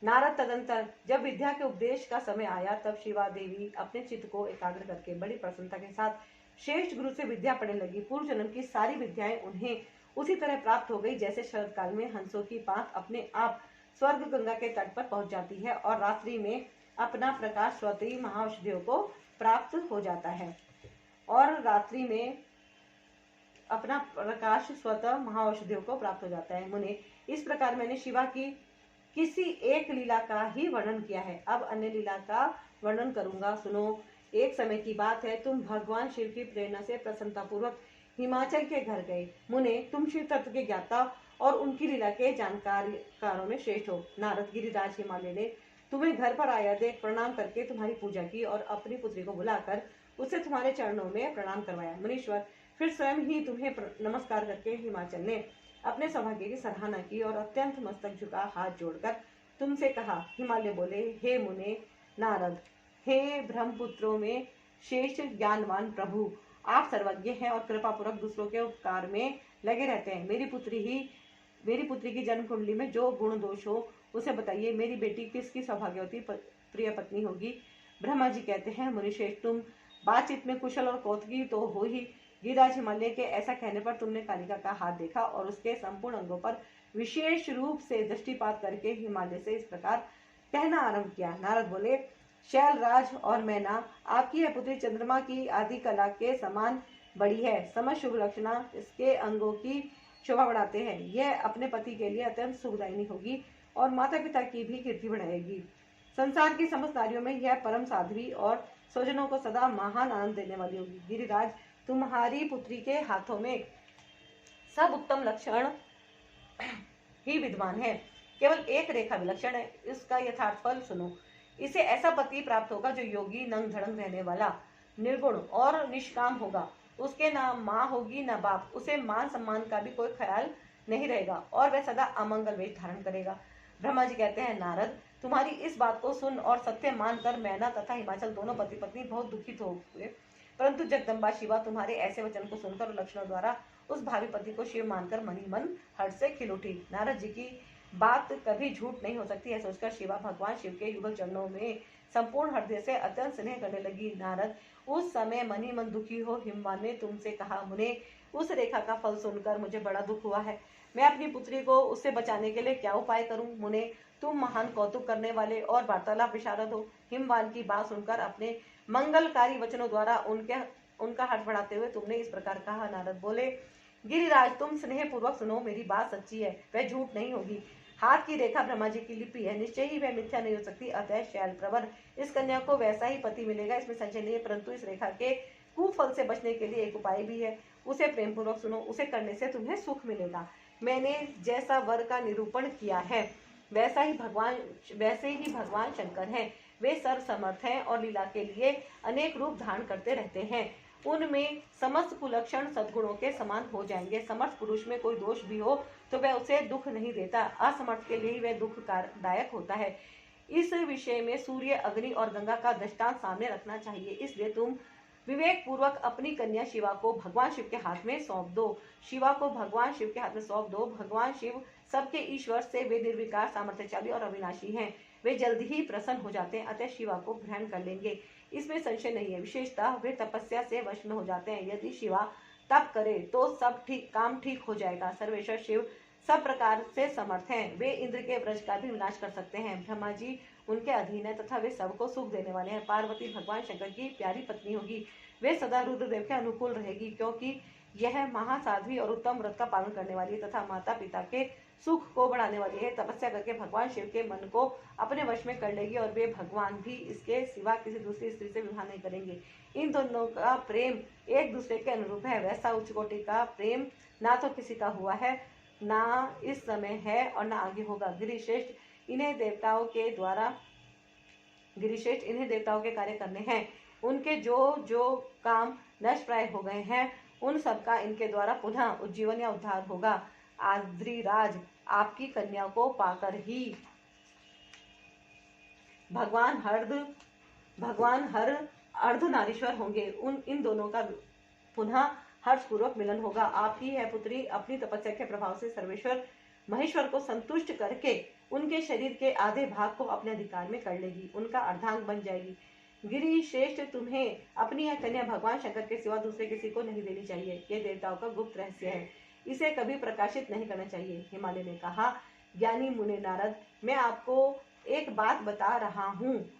S1: नारद तदंतर जब विद्या के उपदेश का समय आया, तब शिवा देवी अपने चित्त को एकाग्र करके बड़ी प्रसन्नता के साथ श्रेष्ठ गुरु से विद्या पढ़ने लगी। पूर्व जन्म की सारी विद्याएं उन्हें उसी तरह प्राप्त हो गई जैसे शरद काल में हंसों की पांख अपने आप स्वर्ग गंगा के तट पर पहुंच जाती है और रात्रि में अपना प्रकाश स्वतः महाऔषधियों को प्राप्त हो जाता है मुने, इस प्रकार मैंने शिवा की किसी एक लीला का ही वर्णन किया है। अब अन्य लीला का वर्णन करूंगा, सुनो। एक समय की बात है, तुम भगवान शिव की प्रेरणा से प्रसन्नतापूर्वक हिमाचल के घर गए। मुने, तुम शिव तत्व के ज्ञाता और उनकी लीला के जानकारों में श्रेष्ठ हो। नारद गिरिराज हिमालय ने तुम्हें घर पर आया देख प्रणाम करके तुम्हारी पूजा की और अपनी पुत्री को बुलाकर उससे तुम्हारे चरणों में प्रणाम करवाया। मुनीश्वर फिर स्वयं ही तुम्हें नमस्कार करके हिमाचल ने अपने सौभाग्य की सराहना की और अत्यंत मस्तक झुका हाथ जोड़कर तुमसे कहा। हिमालय बोले, हे मुने नारद, हे ब्रह्मपुत्रों में श्रेष्ठ ज्ञानवान प्रभु, आप सर्वज्ञ हैं और कृपा पूर्वक दूसरों के उपकार में लगे रहते हैं। मेरी पुत्री की जन्म कुंडली में जो गुण दोष हो उसे बताइए। मेरी बेटी किसकी सौभाग्यवती प्रिय पत्नी होगी? ब्रह्मा जी कहते हैं, मुनिश्रेष्ठ, तुम बातचीत में कुशल और कौतुकी तो हो ही। गिरिराज हिमालय के ऐसा कहने पर तुमने कालिका का हाथ देखा और उसके संपूर्ण अंगों पर विशेष रूप से दृष्टिपात करके हिमालय से इस प्रकार कहना आरंभ किया। नारद बोले, शैलराज और मैना, आपकी यह पुत्री चंद्रमा की आदि कला के समान बड़ी है। समस्त शुभ लक्षणा इसके अंगों की शोभा बढ़ाते हैं। यह अपने पति के लिए अत्यंत सुखदायिनी होगी और माता पिता की भी कीर्ति बढ़ाएगी। संसार की समस्त नारियों में यह परम साध्वी और स्वजनों को सदा महान आनंद देने वाली होगी। गिरिराज, तुम्हारी पुत्री के हाथों में सब उत्तम लक्षण ही विद्यमान है, केवल एक रेखा विलक्षण है। इसका यथार्थ फल सुनो। इसे ऐसा पति प्राप्त होगा जो योगी, नंग धड़ंग रहने वाला, निर्गुण और निष्काम होगा। उसके ना माँ होगी ना बाप, उसे मान सम्मान का भी कोई ख्याल नहीं रहेगा और वह सदा अमंगल वेश धारण करेगा। ब्रह्मा जी कहते हैं, नारद, तुम्हारी इस बात को सुन और सत्य मानकर मैना तथा हिमाचल दोनों पति पत्नी बहुत दुखित हो हुए, परंतु जगदम्बा शिवा तुम्हारे ऐसे वचन को सुनकर लक्षणों द्वारा उस भावी पति को शिव मानकर मन ही मन हर्ष से खिल उठी। नारद जी की बात कभी झूठ नहीं हो सकती है सोचकर शिवा भगवान शिव के युगल चरणों में संपूर्ण हृदय से अत्यंत स्नेह करने लगी। नारद, उस समय मन ही मन दुखी हो हिमवान ने तुमसे कहा, मुने, उस रेखा का फल सुनकर मुझे बड़ा दुख हुआ है। मैं अपनी पुत्री को उससे बचाने के लिए क्या उपाय करूं? मुने, तुम महान कौतुक करने वाले और वार्तालाप विशारद हो। हिमवान की बात सुनकर अपने मंगलकारी वचनों द्वारा उनका हर्ष बढ़ाते हुए तुमने इस प्रकार कहा। नारद बोले, गिरिराज, तुम स्नेह पूर्वक सुनो, मेरी बात सच्ची है, वह झूठ नहीं होगी। हाथ की रेखा ब्रह्मा जी की लिपि है, निश्चय ही वह मिथ्या नहीं हो सकती। अतः शैल प्रवर इस कन्या को वैसा ही पति मिलेगा, इसमें संशय नहीं है। परंतु इस रेखा के कुफल से बचने के लिए एक उपाय भी है, उसे प्रेम पूर्वक सुनो, उसे करने से तुम्हें सुख मिलेगा। मैंने जैसा वर का निरूपण किया है वैसे ही भगवान शंकर हैं। वे सर्व समर्थ हैं और लीला के लिए अनेक रूप धारण करते रहते हैं। उनमें समस्त कुलक्षण सद्गुणों के समान हो जाएंगे। समर्थ पुरुष में कोई दोष भी हो तो वह उसे दुख नहीं देता, असमर्थ के लिए ही वह दुखदायक होता है। इस विषय में सूर्य, अग्नि और गंगा का दृष्टांत सामने रखना चाहिए। इसलिए तुम विवेक पूर्वक अपनी कन्या शिवा को भगवान शिव के हाथ में सौंप दो। शिवा को भगवान शिव के हाथ में सौंप दो। भगवान शिव सबके ईश्वर से वे निर्विकार, सामर्थ्यशाली और अविनाशी हैं। वे जल्द ही प्रसन्न हो जाते हैं, अतः शिवा को ग्रहण कर लेंगे, इसमें संशय नहीं है। विशेषतः वे तपस्या से वश में हो जाते हैं। यदि शिवा तप करे तो सब काम ठीक हो जाएगा। सर्वेश्वर शिव सब प्रकार से समर्थ हैं। वे इंद्र के व्रज का भी विनाश कर सकते हैं। ब्रह्मा जी उनके अधीन है तथा वे सबको सुख देने वाले हैं। पार्वती भगवान शंकर की प्यारी पत्नी होगी। वे सदा रुद्रदेव के अनुकूल रहेगी, क्योंकि यह महासाध्वी और उत्तम व्रत का पालन करने वाली है तथा माता पिता के सुख को बढ़ाने वाली है। तपस्या करके भगवान शिव के मन को अपने वश में कर लेगी और वे भगवान भी इसके सिवा किसी दूसरी स्त्री से विवाह नहीं करेंगे। इन दोनों का प्रेम एक दूसरे के अनुरूप है। वैसा उच्च कोटि का प्रेम ना तो किसी का हुआ है, ना इस समय है और ना आगे होगा। गिरिश्रेष्ठ इन्हें देवताओं के कार्य करने हैं। उनके जो जो काम नष्ट प्राय हो गए हैं उन सब का इनके द्वारा पुनः उज्जीवन या उद्धार होगा। आद्रिराज आपकी कन्या को पाकर ही भगवान हर अर्धनारीश्वर होंगे। इन दोनों का पुनः हर्षपूर्वक मिलन होगा। आपकी यह पुत्री अपनी तपस्या के प्रभाव से सर्वेश्वर महेश्वर को संतुष्ट करके उनके शरीर के आधे भाग को अपने अधिकार में कर लेगी, उनका अर्धांग बन जाएगी। गिरि श्रेष्ठ, तुम्हें अपनी यह कन्या भगवान शंकर के सिवा दूसरे किसी को नहीं देनी चाहिए। यह देवताओं का गुप्त रहस्य है, इसे कभी प्रकाशित नहीं करना चाहिए। हिमालय ने कहा, ज्ञानी मुनि नारद, मैं आपको एक बात बता रहा हूँ,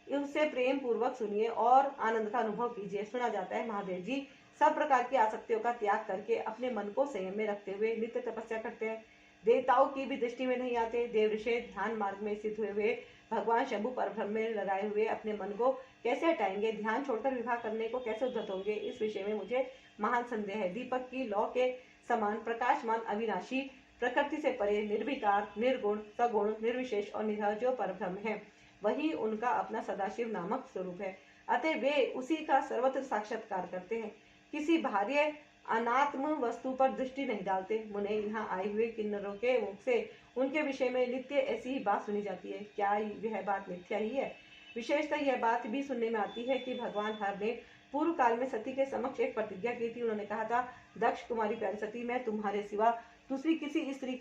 S1: उससे प्रेम पूर्वक सुनिए और आनंद का अनुभव कीजिए। सुना जाता है महादेव जी सब प्रकार की आसक्तियों का त्याग करके अपने मन को संयम में रखते हुए नित्य तपस्या करते हैं। देवताओं की भी दृष्टि में नहीं आते। देव ऋषि ध्यान मार्ग में स्थित हुए भगवान शंभु परब्रह्म में लगाए हुए अपने मन को कैसे हटाएंगे, ध्यान छोड़कर विवाह करने को कैसे उद्धत होंगे, इस विषय में मुझे महान संदेह है। दीपक की लौ के समान प्रकाशमान, अविनाशी, प्रकृति से परे, निर्विकार, निर्गुण, सगुण, निर्विशेष और निरह जो परब्रह्म है, वही उनका अपना सदाशिव नामक स्वरूप है। अतः वे उसी का सर्वत्र साक्षात्कार करते हैं, किसी बाह्य अनात्म वस्तु पर दृष्टि नहीं डालते। मुने यहाँ आए हुए किन्नरों के मुख से उनके विषय में नित्य ऐसी ही बात सुनी जाती है। क्या यह बात मिथ्या ही है? विशेषतः यह बात भी सुनने में आती है कि भगवान हर ने पूर्व काल में सती के समक्ष एक प्रतिज्ञा की थी। उन्होंने कहा था, दक्ष कुमारी प्यारी सती, मैं तुम्हारे सिवा दूसरी किसी स्त्री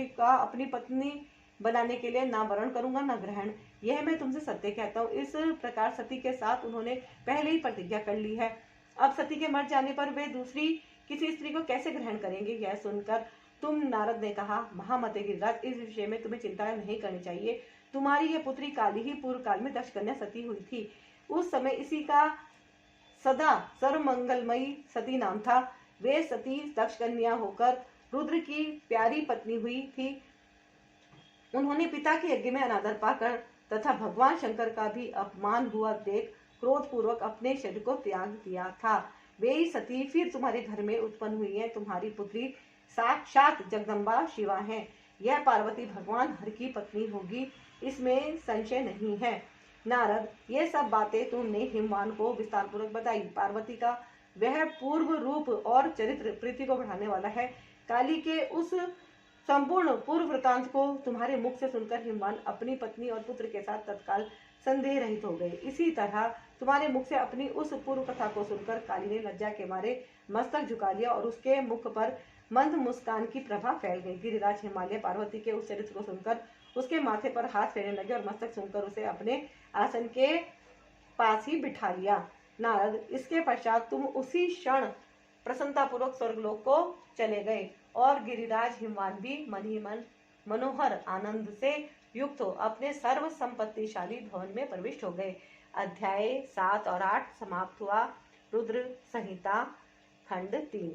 S1: का अपनी पत्नी बनाने के लिए ना वरण करूंगा ना ग्रहण। यह मैं तुमसे सत्य कहता हूँ। इस प्रकार सती के साथ उन्होंने पहले ही प्रतिज्ञा कर ली है। अब सती के मर जाने पर वे दूसरी किसी स्त्री को कैसे ग्रहण करेंगे? यह सुनकर तुम नारद ने कहा, महामते गिरिराज, इस विषय में तुम्हें चिंता नहीं करनी चाहिए। तुम्हारी यह पुत्री काली ही पूर्व काल में दक्ष कन्या सती हुई थी। उस समय इसी का सदा सर्वमंगलमयी सती नाम था। वे सती दक्ष कन्या होकर रुद्र की प्यारी पत्नी हुई थी। उन्होंने पिता के यज्ञ में अनादर पाकर तथा भगवान शंकर का भी अपमान हुआ देख क्रोध पूर्वक अपने शरीर को त्याग दिया था। वे ही सती फिर तुम्हारे घर में उत्पन्न हुई है। तुम्हारी पुत्री साक्षात जगदम्बा शिवा है। यह पार्वती भगवान हर की पत्नी होगी, इसमें संशय नहीं है। नारद, ये सब बातें तुमने हिमवान को विस्तार पूर्वक बताई। पार्वती का वह पूर्व रूप और चरित्र प्रीति को बढ़ाने वाला है। काली के उस संपूर्ण पूर्व वृतांत को तुम्हारे मुख से सुनकर हिमवान अपनी पत्नी और पुत्र के साथ तत्काल संदेह रहित हो गए। इसी तरह तुम्हारे मुख से अपनी उस पूर्व कथा को सुनकर काली ने लज्जा के मारे मस्तक झुका लिया और उसके मुख पर मंद मुस्कान की प्रभा फैल गई। गिरिराज हिमालय पार्वती के उस चरित्र को सुनकर उसके माथे पर हाथ फेरने लगे और मस्तक सूंघकर उसे अपने आसन के पास ही बिठा लिया। नारद, इसके पश्चात तुम उसी क्षण प्रसन्नतापूर्वक स्वर्गलोक को चले गए और गिरिराज हिमवान भी मन ही मन मनोहर आनंद से युक्त हो अपने सर्व संपत्तिशाली भवन में प्रविष्ट हो गए। अध्याय 7 और 8 समाप्त हुआ। रुद्र संहिता खंड 3।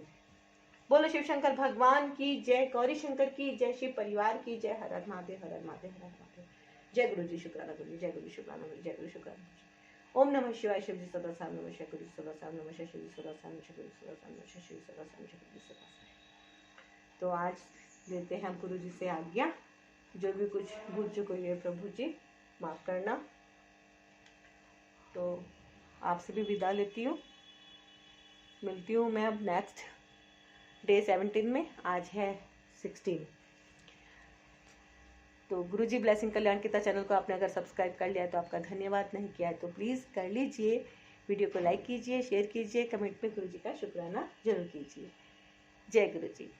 S1: बोलो शिव शंकर भगवान की जय, गौरी शंकर की जय, शिव परिवार की जय। हर हर महादेव, हर हर महादेव, हर हर महादेव। जय गुरु जी, शुक्राना गुरु जी, जय गुरु शुक्राना गुरु, जय गुरु शुक्राना गुरु जी। ओम नमः शिवाय। शिव जी सदा साम नमः, गुरु जी सदा साम नमः, शिव जी सदा साम नमः, गुरु जी सदा साम नमः, शिव जी सदा साम नमः, गुरु जी सदा साम। तो आज लेते हैं हम गुरु जी से आज्ञा। जो भी कुछ भूल चुक हुई है प्रभु जी माफ करना। तो आपसे भी विदा लेती हूँ। मिलती हूँ मैं अब नेक्स्ट डे 17 में। आज है 16। तो गुरु जी ब्लेसिंग कल्याण गीता चैनल को आपने अगर सब्सक्राइब कर लिया है तो आपका धन्यवाद, नहीं किया है तो प्लीज़ कर लीजिए। वीडियो को लाइक कीजिए, शेयर कीजिए, कमेंट में गुरु जी का शुक्राना जरूर कीजिए। जय गुरु जी।